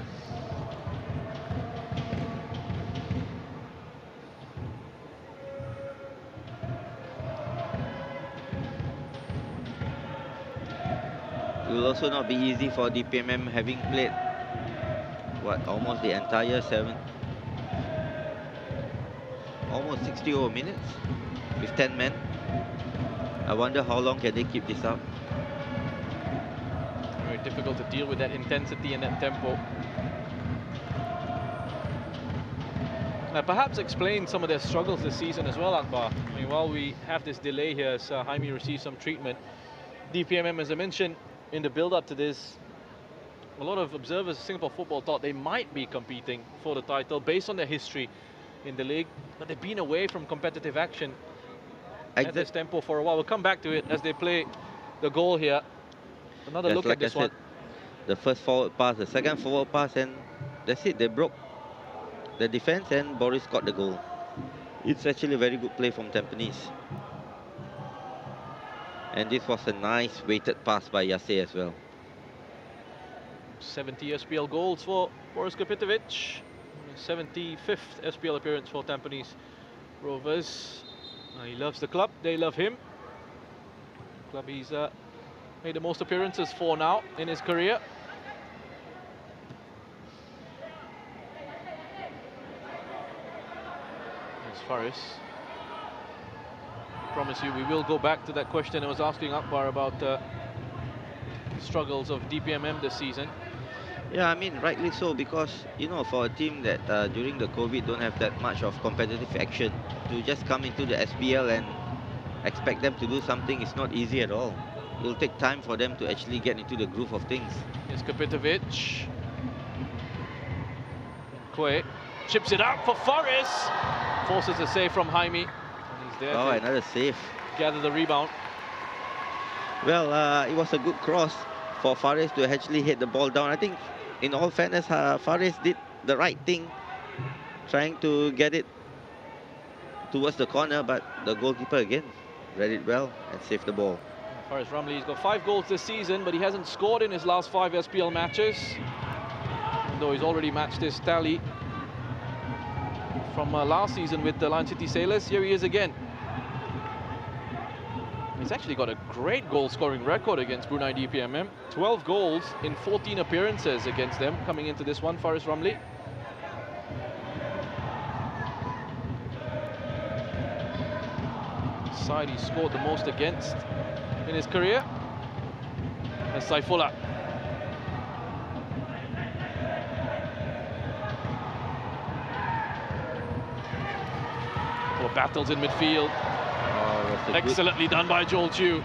It will also not be easy for DPMM having played almost the entire almost 60 over minutes with 10 men. I wonder how long can they keep this up. Very difficult to deal with that intensity and that tempo. Perhaps explain some of their struggles this season as well, Akbar. I mean, while we have this delay here as Jaime receives some treatment, DPMM, as I mentioned in the build-up to this, a lot of observers of Singapore football thought they might be competing for the title based on their history in the league, but they've been away from competitive action at Exact- this tempo for a while. We'll come back to it as they play the goal here. Another Just look like at this I said, one. the first forward pass, the second forward pass, and that's it. They broke the defense, and Boris got the goal. It's actually a very good play from Tampines. And this was a nice weighted pass by Yase as well. 70 SPL goals for Boris Kapitovic. 75th SPL appearance for Tampines Rovers. He loves the club, they love him. Club he's made the most appearances for now in his career. As Faris. Promise you we will go back to that question I was asking Akbar about struggles of DPMM this season. Yeah, I mean, rightly so, because, you know, for a team that during the COVID don't have that much of competitive action, to just come into the SPL and expect them to do something is not easy at all. It will take time for them to actually get into the groove of things. Here's Kapitovic. Kwe chips it up for Faris. Forces a save from Jaime. And he's there Oh, to another save. gather the rebound. Well, it was a good cross for Faris to actually hit the ball down. I think, in all fairness, Faris did the right thing, trying to get it towards the corner, but the goalkeeper again read it well and saved the ball. Faris Ramli, he's got 5 goals this season, but he hasn't scored in his last 5 SPL matches. Even though he's already matched his tally from last season with the Lion City Sailors. Here he is again. He's actually got a great goal-scoring record against Brunei DPMM. 12 goals in 14 appearances against them coming into this one, Faris Ramli. Side he scored the most against in his career. And Saifullah. Battles in midfield. Excellently done by Joel Chu.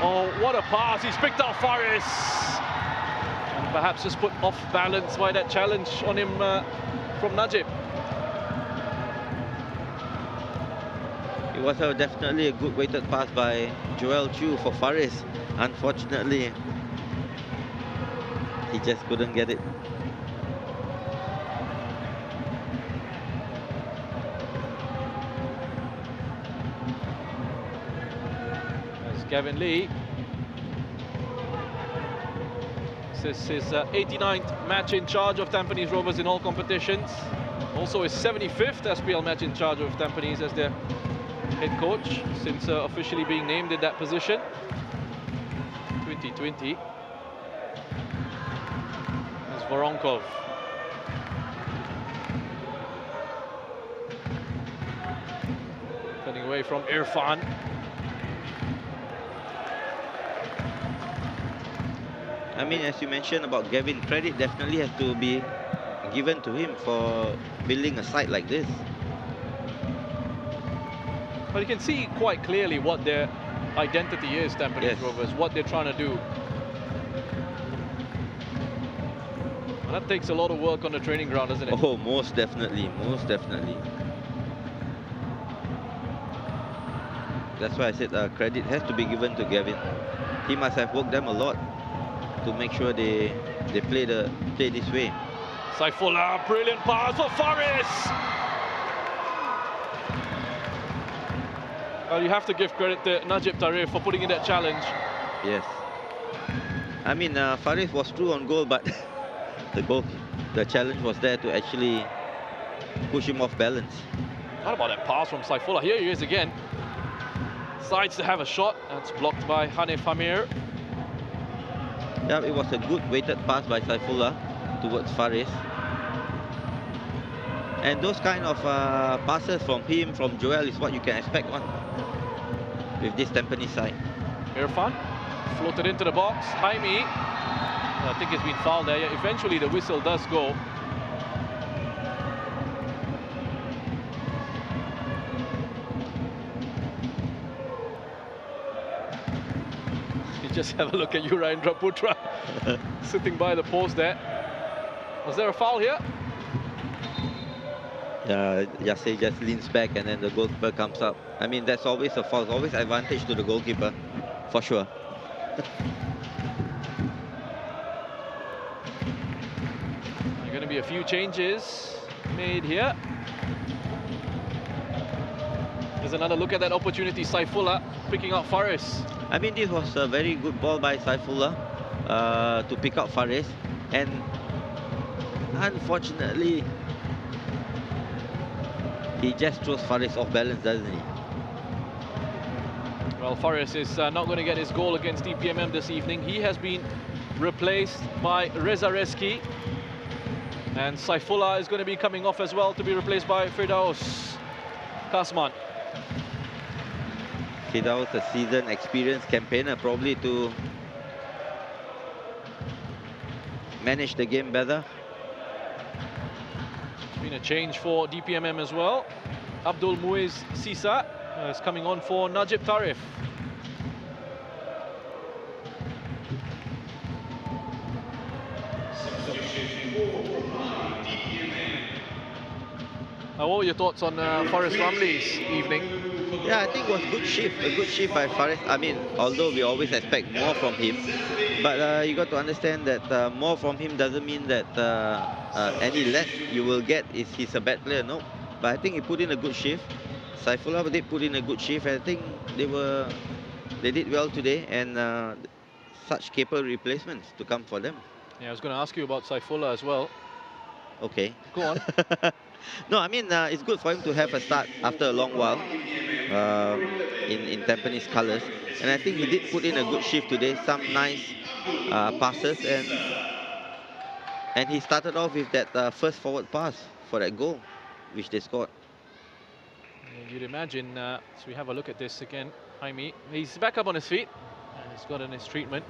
Oh, what a pass. He's picked up Faris. And perhaps just put off balance by that challenge on him from Najib. It was definitely a good weighted pass by Joel Chu for Faris. Unfortunately, he just couldn't get it. Gavin Lee. This is his 89th match in charge of Tampines Rovers in all competitions. Also his 75th SPL match in charge of Tampines as their head coach since officially being named in that position. 2020. There's Voronkov. Turning away from Irfan. I mean, as you mentioned about Gavin, credit definitely has to be given to him for building a side like this. But you can see quite clearly what their identity is, Tampines Yes. Rovers, what they're trying to do. And that takes a lot of work on the training ground, doesn't it? Oh, most definitely, most definitely. That's why I said credit has to be given to Gavin. He must have worked them a lot to make sure they play this way. Saifullah, brilliant pass for Faris. Well, you have to give credit to Najib Tarif for putting in that challenge. Yes. I mean, Faris was true on goal, but the challenge was there to actually push him off balance. What about that pass from Saifullah? Here he is again. Decides to have a shot. That's blocked by Hanif Hamir. Yeah, it was a good weighted pass by Saifullah towards Faris. And those kind of passes from him, from Joel, is what you can expect with this Tampines side. Irfan floated into the box. Jaime, I think he's been fouled there. Eventually the whistle does go. You just have a look at Yuraindra Putra sitting by the post there. Was there a foul here? Yase just leans back and then the goalkeeper comes up. I mean, that's always a foul, always advantage to the goalkeeper, for sure. There are going to be a few changes made here. There's another look at that opportunity. Saifullah picking up Faris. I mean, this was a very good ball by Saifullah to pick up Faris, and unfortunately, he just throws Faris off balance, doesn't he? Well, Faris is not going to get his goal against DPMM this evening. He has been replaced by Reza Reski. And Saifullah is going to be coming off as well to be replaced by Firdaus Kasman. Firdaus, a seasoned, experienced campaigner, probably to manage the game better. It's been a change for DPMM as well. Abdul Muiz Sisa is coming on for Najib Tarif. What were your thoughts on Faris Ramli's evening? Yeah, I think it was a good shift by Faris. I mean, although we always expect more from him, but you got to understand that more from him doesn't mean that any less you will get is he's a bad player. No, but I think he put in a good shift. Saifullah did put in a good shift. I think they did well today, and such capable replacements to come for them. Yeah, I was going to ask you about Saifullah as well. Okay. Go on. No, I mean, it's good for him to have a start after a long while in Tampines colours. And I think he did put in a good shift today, some nice passes. And he started off with that first forward pass for that goal, which they scored. You'd imagine, so we have a look at this again, Jaime. He's back up on his feet, and he's gotten his treatment.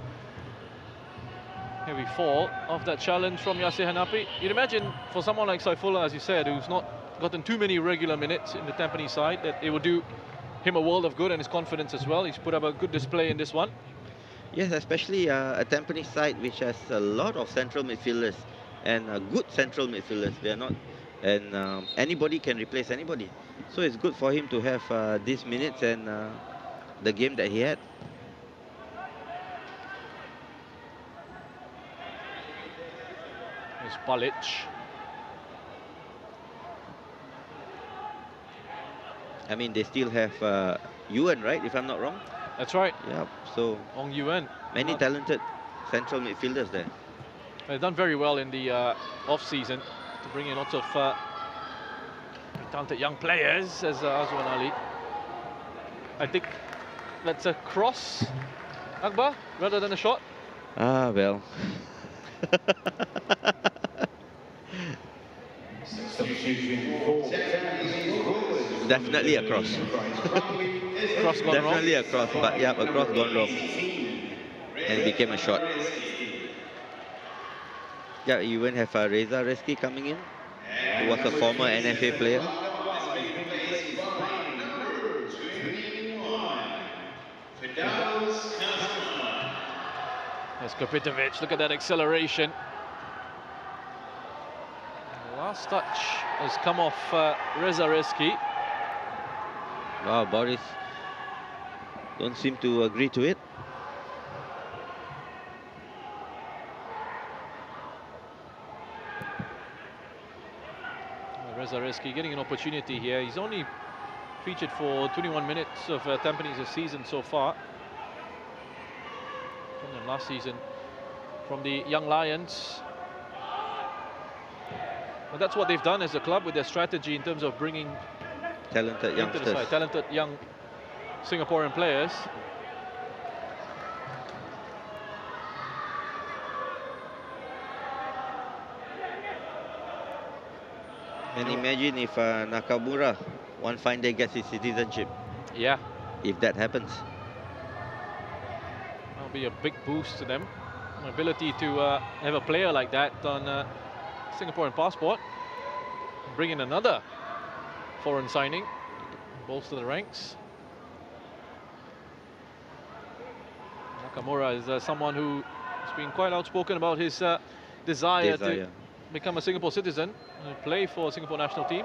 Heavy fall off that challenge from Yasir Hanapi. You'd imagine for someone like Saifullah, as you said, who's not gotten too many regular minutes in the Tampines side, that it would do him a world of good and his confidence as well. He's put up a good display in this one. Yes, especially a Tampines side which has a lot of central midfielders and good central midfielders. They are not, and anybody can replace anybody. So it's good for him to have these minutes and the game that he had. There's Balic. I mean, they still have Yuan, right? If I'm not wrong. That's right. Yeah. So Ong Yuan. many talented central midfielders there. They've done very well in the off-season to bring in lots of talented young players, as Azwan Ali. I think that's a cross, Akbar, rather than a shot. Ah, well. Definitely a cross. Cross gone wrong. Definitely a cross, but yeah, a cross gone wrong. And it became a shot. Yeah, you even have Reza Reski coming in, who was a former NFA player. There's Kopitovic, look at that acceleration. The last touch has come off Reza Reski. Wow, Boris don't seem to agree to it. Reza Reski getting an opportunity here. He's only featured for 21 minutes of Tampines' season so far. And then last season from the Young Lions. But that's what they've done as a club with their strategy in terms of bringing Talented into the side, youngsters. talented young Singaporean players. And imagine if Nakamura one fine day gets his citizenship. Yeah, If that happens. that'll be a big boost to them. An ability to have a player like that on a Singaporean passport. Bring in another foreign signing, bolster the ranks. Nakamura is someone who has been quite outspoken about his desire to become a Singapore citizen and play for a Singapore national team.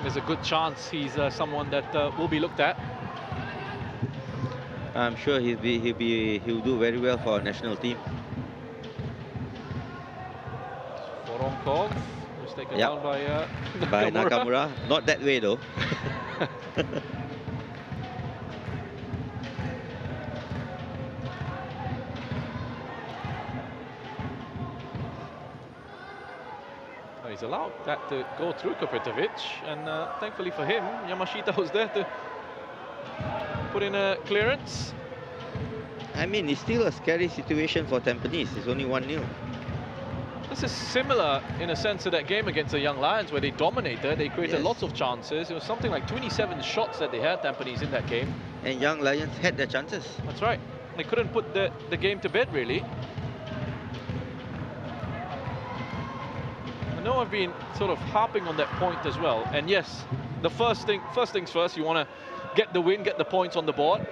there's a good chance he's someone that will be looked at. I'm sure he'll do very well for our national team. For on call, was taken Yep. down by By Nakamura. Not that way though. He's allowed that to go through Kopitovic, and thankfully for him, Yamashita was there to put in a clearance. I mean, it's still a scary situation for Tampines. It's only 1-0. This is similar in a sense to that game against the Young Lions where they dominated, they created Yes. lots of chances. It was something like 27 shots that they had, Tampines, in that game. And Young Lions had their chances. That's right. They couldn't put the game to bed, really. I know I've been sort of harping on that point as well. And yes, the first things first, you want to get the win, get the points on the board,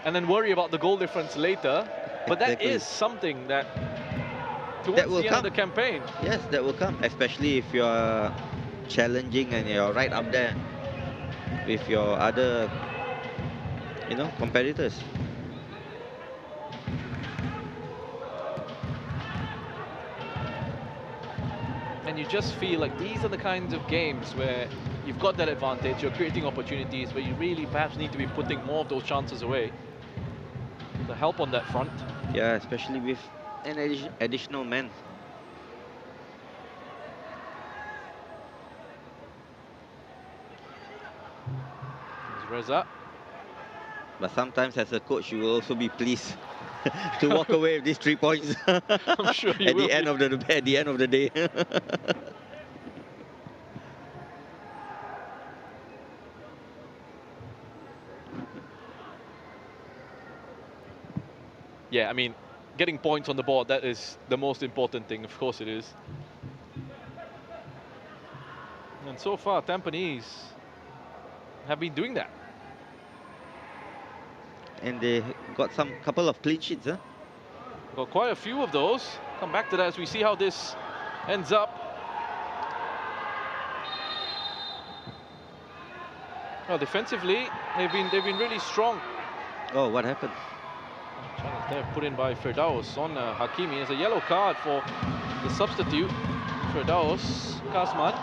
and then worry about the goal difference later. But that Exactly. is something that towards That will the end of come. the campaign. Yes, that will come, especially if you're challenging and you're right up there with your other, competitors. And you just feel like these are the kinds of games where you've got that advantage, you're creating opportunities, but you really perhaps need to be putting more of those chances away. The help on that front. Yeah, especially with an additional man. There's Reza. But sometimes as a coach, you will also be pleased to walk away with these 3 points I'm sure you at will the end be. at the end of the day. Yeah, I mean, getting points on the board, that is the most important thing. Of course it is. And so far, Tampines have been doing that. And they got some couple of clean sheets, huh? Got quite a few of those. Come back to that as we see how this ends up. Well, defensively, they've been really strong. Oh, what happened? Challenge there put in by Firdaus on Hakimi. There's a yellow card for the substitute, Firdaus Kasman.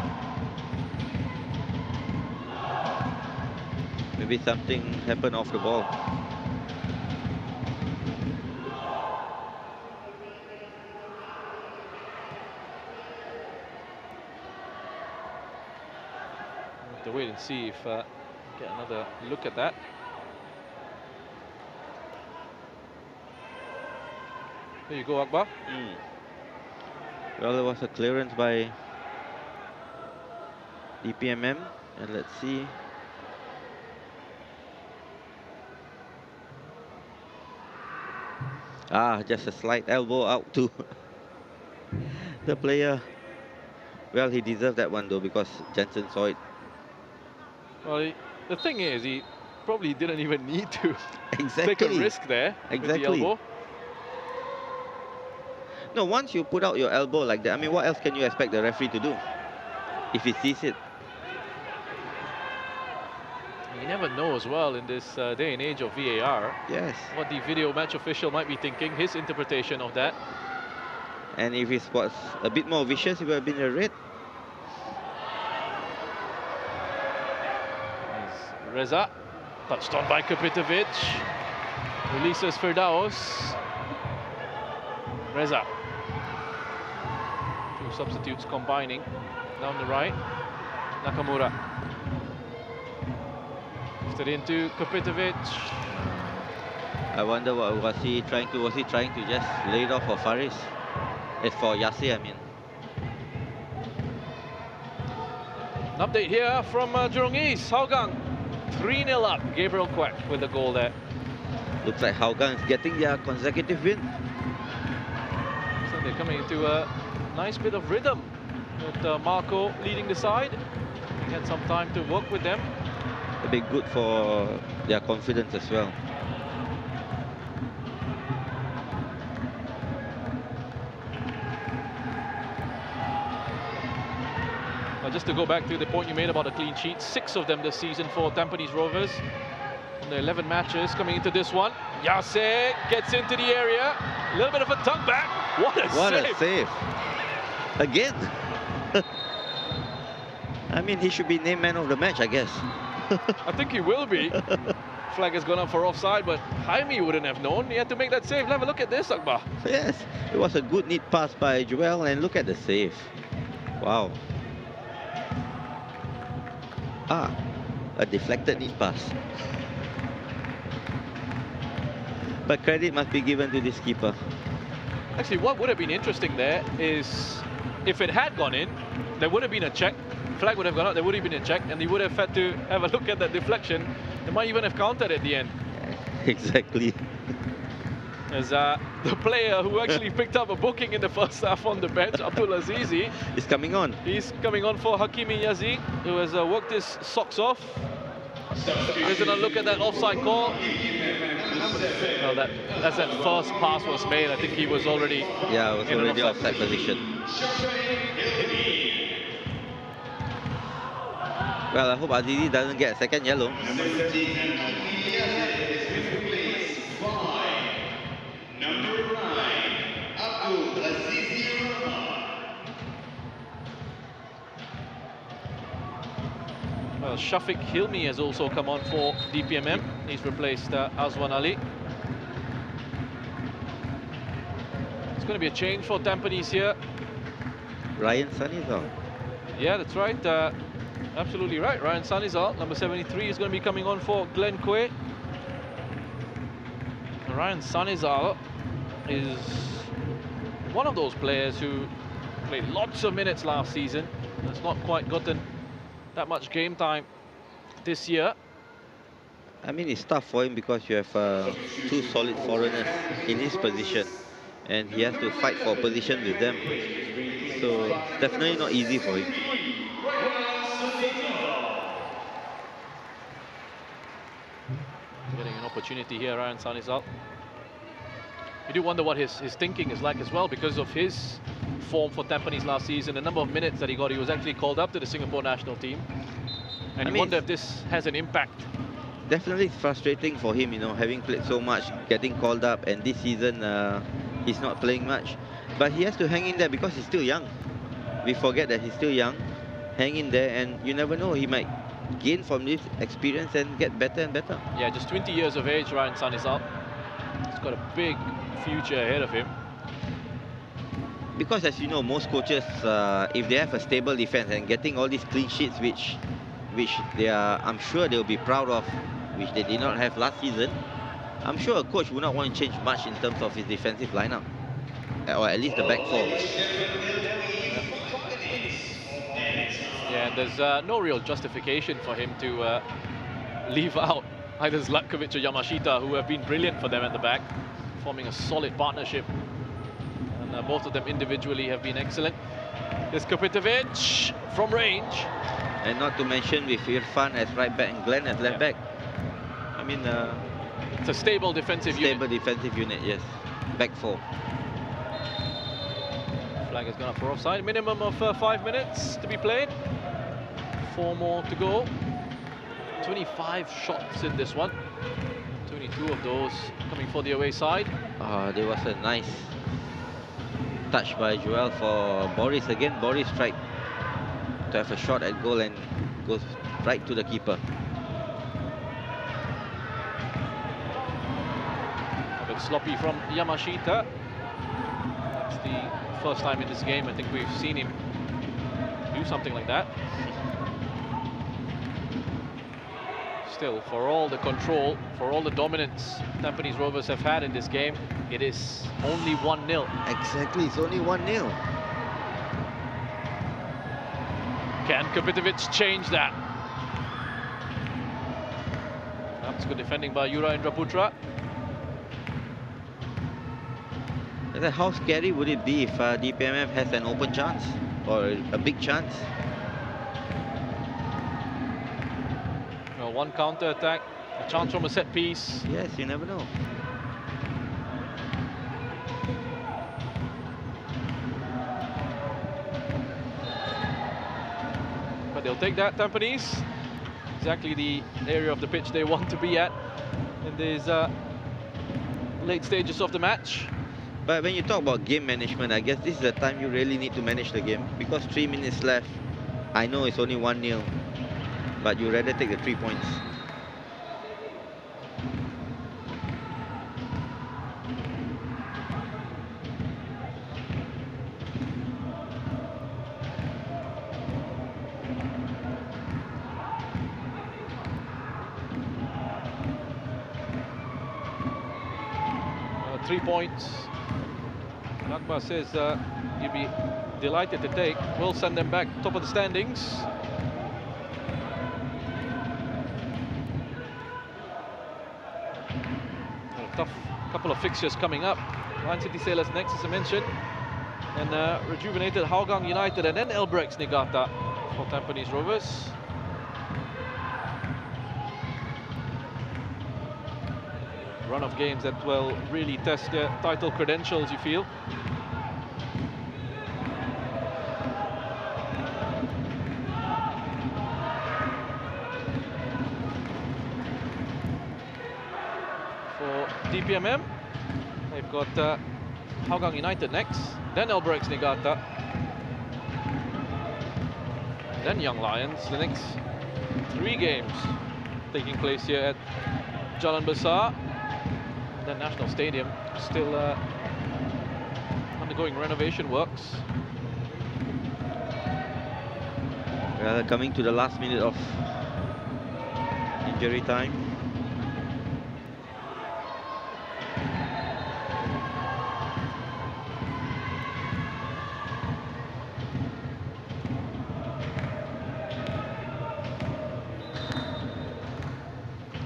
Maybe something happened off the ball. We'll have to wait and see if get another look at that. There you go, Akbar. Well, there was a clearance by DPMM, and let's see. Just a slight elbow out to the player. Well, he deserved that one though, because Jensen saw it. Well, the thing is, he probably didn't even need to Exactly. take a risk there with the Exactly. elbow. No, once you put out your elbow like that, I mean, what else can you expect the referee to do if he sees it? You never know as well in this day and age of VAR Yes. what the video match official might be thinking, his interpretation of that. And if it was a bit more vicious, it would have been a red. Here's Reza, touched on by Kopitovic. Releases Firdaus. Reza. Two substitutes combining down the right. Nakamura. Lifted into Kopitovic. I wonder what was he trying to? Was he trying to just lay it off for Faris? It's for Yasir, I mean. An update here from Jurong East. Hougang 3-0 up. Gabriel Quack with the goal there. Looks like Hougang is getting their consecutive win. So they're coming into a nice bit of rhythm with Marco leading the side. He had some time to work with them. It'll be good for their confidence as well. just to go back to the point you made about the clean sheets, 6 of them this season for Tampines Rovers. From the 11 matches coming into this one. Yase gets into the area. A little bit of a tongue back. What a save. Again. I mean, he should be named man of the match, I guess. I think he will be. Flag has gone up for offside, but Jaime wouldn't have known. He had to make that save. Have a look at this, Akbar. Yes, it was a good neat pass by Joel, and look at the save. Wow. Ah, a deflected neat pass. But credit must be given to this keeper. Actually, what would have been interesting there is if it had gone in, there would have been a check. Flag would have gone up, there would have been a check, and he would have had to have a look at that deflection. They might even have counted at the end. Exactly. As the player who actually picked up a booking in the first half on the bench, Abdul Azizi, He's coming on. he's coming on for Hakimi Yazi, who has worked his socks off. There's another look at that offside call. Well, as that first pass was made, I think he was already Yeah, it was in an already offside offside position. Well, I hope Azizi doesn't get a second yellow. Number 15, is replaced by number 9, Abdul Aziz Rahman. Well, Shafiq Hilmi has also come on for DPMM. He's replaced Azwan Ali. It's going to be a change for Tampines here. Ryan Sanizal. Yeah, that's right. Absolutely right. Ryan Sanizal, number 73, is going to be coming on for Glenn Quay. Ryan Sanizal is one of those players who played lots of minutes last season. Has not quite gotten that much game time this year. I mean, it's tough for him because you have 2 solid foreigners in his position, and he has to fight for a position with them. So definitely not easy for him. Getting an opportunity here, Ryan Sanizal. You do wonder what his thinking is like as well, because of his form for Tampines last season, the number of minutes that he got. He was actually called up to the Singapore national team. And you wonder if this has an impact. Definitely frustrating for him, you know, having played so much, getting called up, and this season he's not playing much. But he has to hang in there because he's still young. We forget that he's still young. Hang in there, and you never know, he might gain from this experience and get better and better. Yeah, just 20 years of age, Ryan Sanizal. He's got a big future ahead of him. Because as you know, most coaches, if they have a stable defense and getting all these clean sheets, which they are, I'm sure they'll be proud of, which they did not have last season, I'm sure a coach would not want to change much in terms of his defensive lineup, or at least the back four. Yeah, there's no real justification for him to leave out either Zlatkovic or Yamashita, who have been brilliant for them at the back, forming a solid partnership. And both of them individually have been excellent. There's Kapitovic from range. And not to mention with Irfan as right back and Glenn as left back. I mean, it's a stable defensive unit. Stable defensive unit, yes. Back four. Flag has gone up for offside. Minimum of 5 minutes to be played. 4 more to go. 25 shots in this one. 22 of those coming for the away side. There was a nice touch by Joel for Boris again. Boris tried to have a shot at goal and goes right to the keeper. A bit sloppy from Yamashita. That's the first time in this game I think we've seen him do something like that. Still, for all the control, for all the dominance Tampines Rovers have had in this game, it is only 1-0. Exactly, it's only 1-0. Can Kapitovic change that? That's good defending by Yura Indraputra. How scary would it be if DPMM has an open chance or a big chance? Well, one counter attack, a chance from a set piece. Yes, you never know. take that, Tampines. Exactly the area of the pitch they want to be at in these late stages of the match. But when you talk about game management, I guess this is the time you really need to manage the game, because 3 minutes left. I know it's only 1-0, but you rather take the 3 points. 3 points. Akbar says you'd be delighted to take. We'll send them back top of the standings. A tough couple of fixtures coming up. Lion City Sailors next, as I mentioned, and rejuvenated Hougang United, and then Elbrex Niigata for Tampines Rovers. Run of games that will really test their title credentials, you feel. For DPMM, they've got Hougang United next, then Elbrex Niigata, then Young Lions. The next 3 games taking place here at Jalan Besar. The National Stadium still undergoing renovation works. Coming to the last minute of injury time.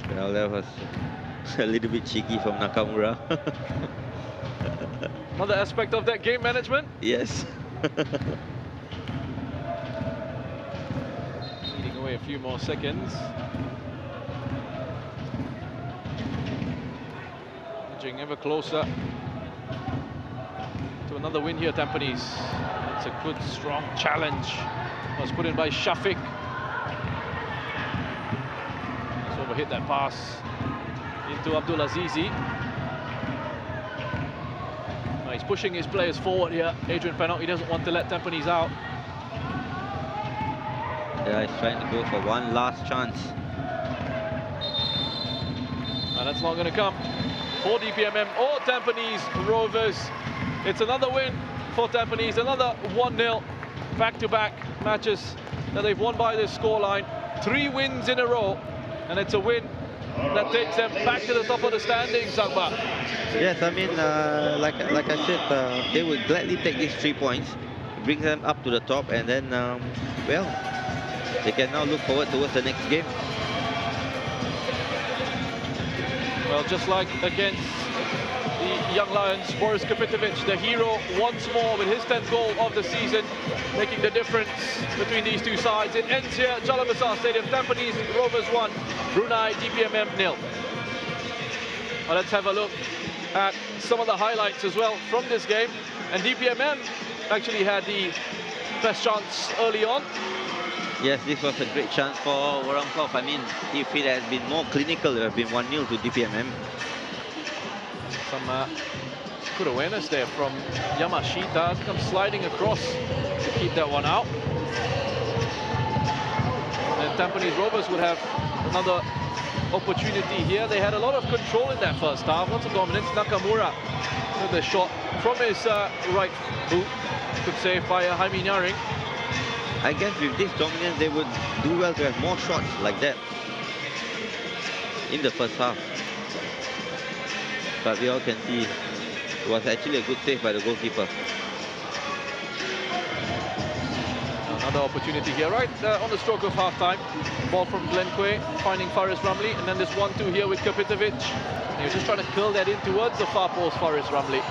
Well, that was a little bit cheeky from Nakamura. Another aspect of that game management. Yes. Eating away a few more seconds. Edging ever closer to another win here, Tampines. It's a good, strong challenge. Was put in by Shafiq. He's overhit that pass into Abdul Azizi. He's pushing his players forward here. Adrian Pennock, he doesn't want to let Tampines out. Yeah, he's trying to go for one last chance. And that's not going to come for DPMM or Tampines Rovers. It's another win for Tampines, another 1-0 back-to-back matches that they've won by this scoreline. 3 wins in a row, and it's a win that takes them back to the top of the standings, Akbar. Yes, I mean, like I said, they would gladly take these 3 points, bring them up to the top, and then, well, they can now look forward towards the next game. Well, just like against the Young Lions, Boris Kapitovic, the hero, once more with his 10th goal of the season, making the difference between these two sides. It ends here at Jalan Besar Stadium. Tampines Rovers 1, Brunei DPMM 0. Well, let's have a look at some of the highlights as well from this game. And DPMM actually had the best chance early on. Yes, this was a great chance for Warangkov. I mean, if it had been more clinical, it would have been 1-0 to DPMM. Some good awareness there from Yamashita. Comes sliding across to keep that one out. And Tampines Rovers would have another opportunity here. They had a lot of control in that first half. Lots of dominance. Nakamura with a shot from his right boot. Good save by Jaime Nyaring. I guess with this dominance, they would do well to have more shots like that in the first half. But we all can see it was actually a good save by the goalkeeper. Another opportunity here, right on the stroke of half-time. Ball from Glenn Quay, finding Faris Ramli, and then this 1-2 here with Kapitovic. He was just trying to curl that in towards the far post, Faris Ramli.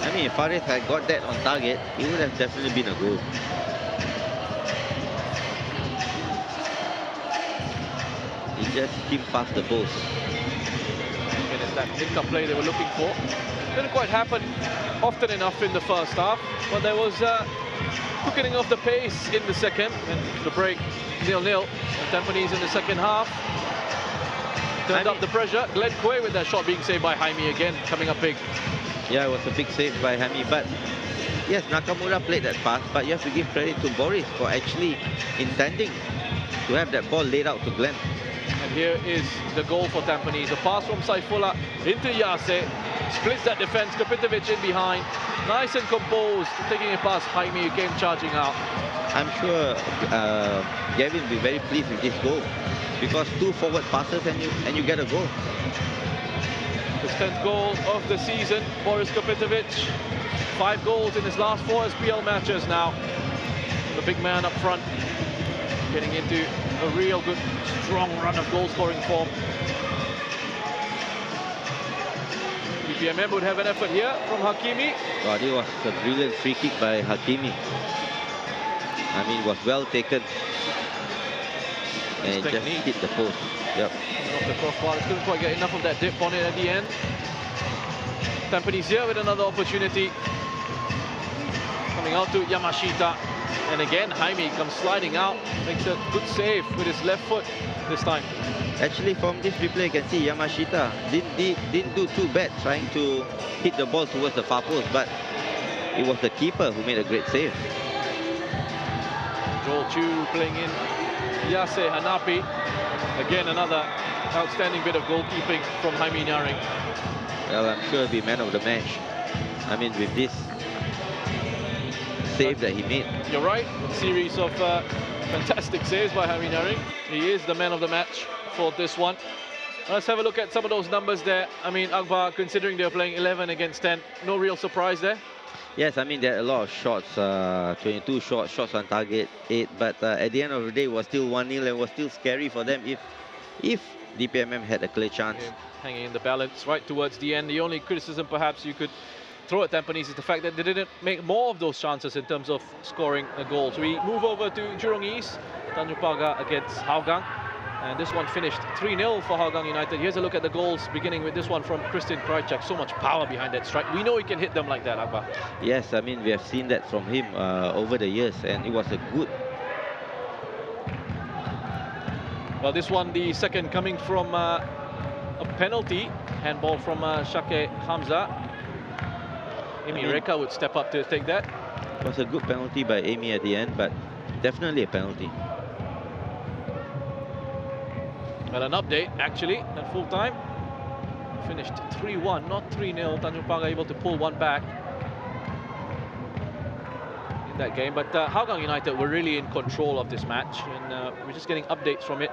I mean, if Faris had got that on target, it would have definitely been a goal. He just skimmed past the post. Again, it's that hiccup play they were looking for. Didn't quite happen often enough in the first half, but there was quickening of the pace in the second, and the break 0-0. Tampines in the second half turned up the pressure. Glenn Quay with that shot being saved by Jaime again, coming up big. Yeah, it was a big save by Jaime, but yes, Nakamura played that pass, but you have to give credit to Boris for actually intending to have that ball laid out to Glenn. And here is the goal for Tampines. A pass from Saifullah into Yase. Splits that defense. Kapitovic in behind. Nice and composed. Taking it past Jaime, who came charging out. I'm sure Gavin will be very pleased with this goal, because 2 forward passes and you get a goal. His 10th goal of the season, Boris Kapitovic. 5 goals in his last 4 SPL matches now. The big man up front, getting into a real good, strong run of goal-scoring form. DPMM would have an effort here from Hakimi. Wow, this was a brilliant free kick by Hakimi. I mean, it was well taken. And it just hit the post. Yep. Off the crossbar, couldn't quite get enough of that dip on it at the end. Tampines here with another opportunity. Coming out to Yamashita. And again, Jaime comes sliding out, makes a good save with his left foot this time. Actually, from this replay, you can see Yamashita didn't do too bad trying to hit the ball towards the far post, but it was the keeper who made a great save. Joel Chu playing in Yase Hanapi. Again, another outstanding bit of goalkeeping from Jaime Nyaring. Well, I'm sure he'll be man of the match. I mean, with this save that he made. You're right. A series of fantastic saves by Jaime Nyaring. He is the man of the match for this one. Let's have a look at some of those numbers there. I mean, Akbar, considering they're playing 11 against 10, no real surprise there. Yes, I mean, there are a lot of shots, 22 shots on target, 8, but at the end of the day, it was still 1-0 and was still scary for them if DPMM had a clear chance. Hanging in the balance right towards the end. The only criticism perhaps you could throw at Tampines is the fact that they didn't make more of those chances in terms of scoring a goal. So we move over to Jurong East, Tanjung Pagar against Hougang. And this one finished 3-0 for Hougang United. Here's a look at the goals, beginning with this one from Christian Krajcik. So much power behind that strike. We know he can hit them like that, Akbar. Yes, I mean, we have seen that from him over the years, and it was a good... Well, this one, the second coming from a penalty. Handball from Shake Hamza. Amy Reka would step up to take that. It was a good penalty by Amy at the end, but definitely a penalty. Well, an update actually at full time. Finished 3-1, not 3-0. Tanjung Pagar able to pull one back in that game. But Hougang United were really in control of this match, and we're just getting updates from it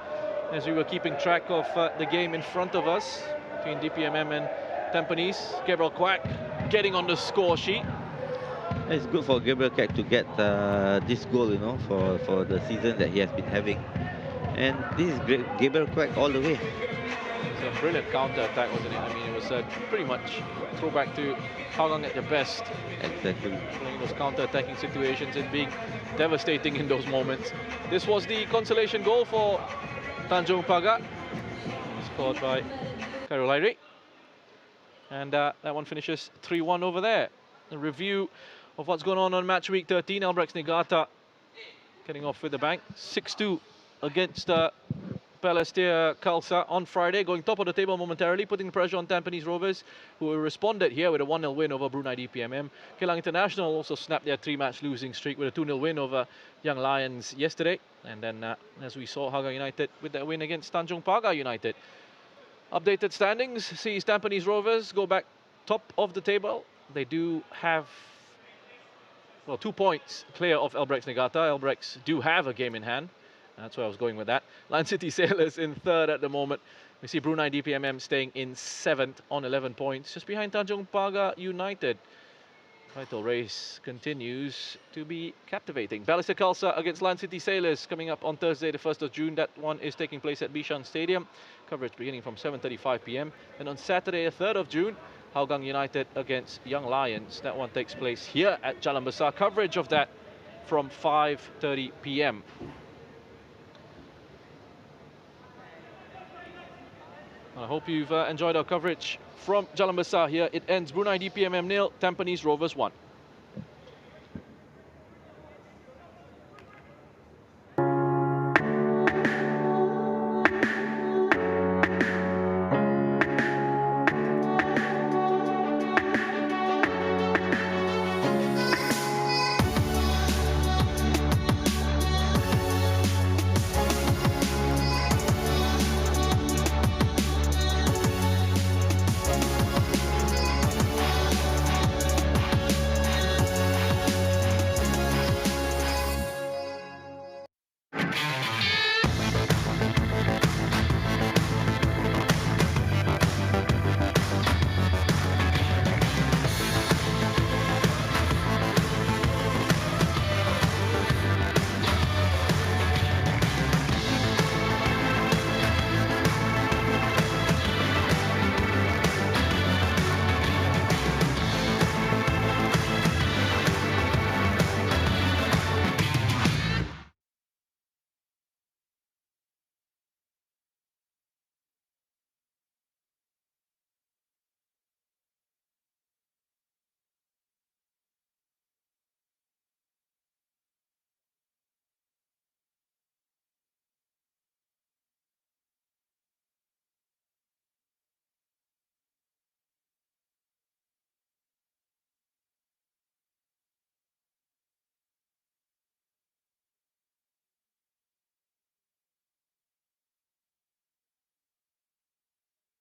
as we were keeping track of the game in front of us between DPMM and Tampines. Gabriel Quack getting on the score sheet. It's good for Gabriel Quack to get this goal, you know, for the season that he has been having. And this is great, Gabriel Quack all the way. It's a brilliant counter-attack, wasn't it? I mean, it was pretty much throwback to Hougang at their best. Exactly. Playing those counter-attacking situations and being devastating in those moments. This was the consolation goal for Tanjung Pagar, scored by Karolairi. And that one finishes 3-1 over there. A review of what's going on match week 13. Albrechts Niigata getting off with a bang. 6-2 against Balestier Khalsa on Friday, going top of the table momentarily, putting pressure on Tampines Rovers, who responded here with a 1-0 win over Brunei DPMM. Jalan International also snapped their 3-match losing streak with a 2-0 win over Young Lions yesterday. And then, as we saw, Hougang United with that win against Tanjung Pagar United. Updated standings sees Tampines Rovers go back top of the table. They do have, well, 2 points clear of Albrechts Niigata. Albrechts do have a game in hand. That's where I was going with that. Lion City Sailors in third at the moment. We see Brunei DPMM staying in 7th on 11 points, just behind Tanjung Pagar United. Title race continues to be captivating. Balestier Khalsa against Lion City Sailors coming up on Thursday, the 1st of June. That one is taking place at Bishan Stadium. Coverage beginning from 7:35 p.m. And on Saturday, the 3rd of June, Hougang United against Young Lions. That one takes place here at Jalan Besar. Coverage of that from 5:30 p.m. I hope you've enjoyed our coverage from Jalan Besar here. It ends Brunei DPMM 0, Tampines Rovers 1.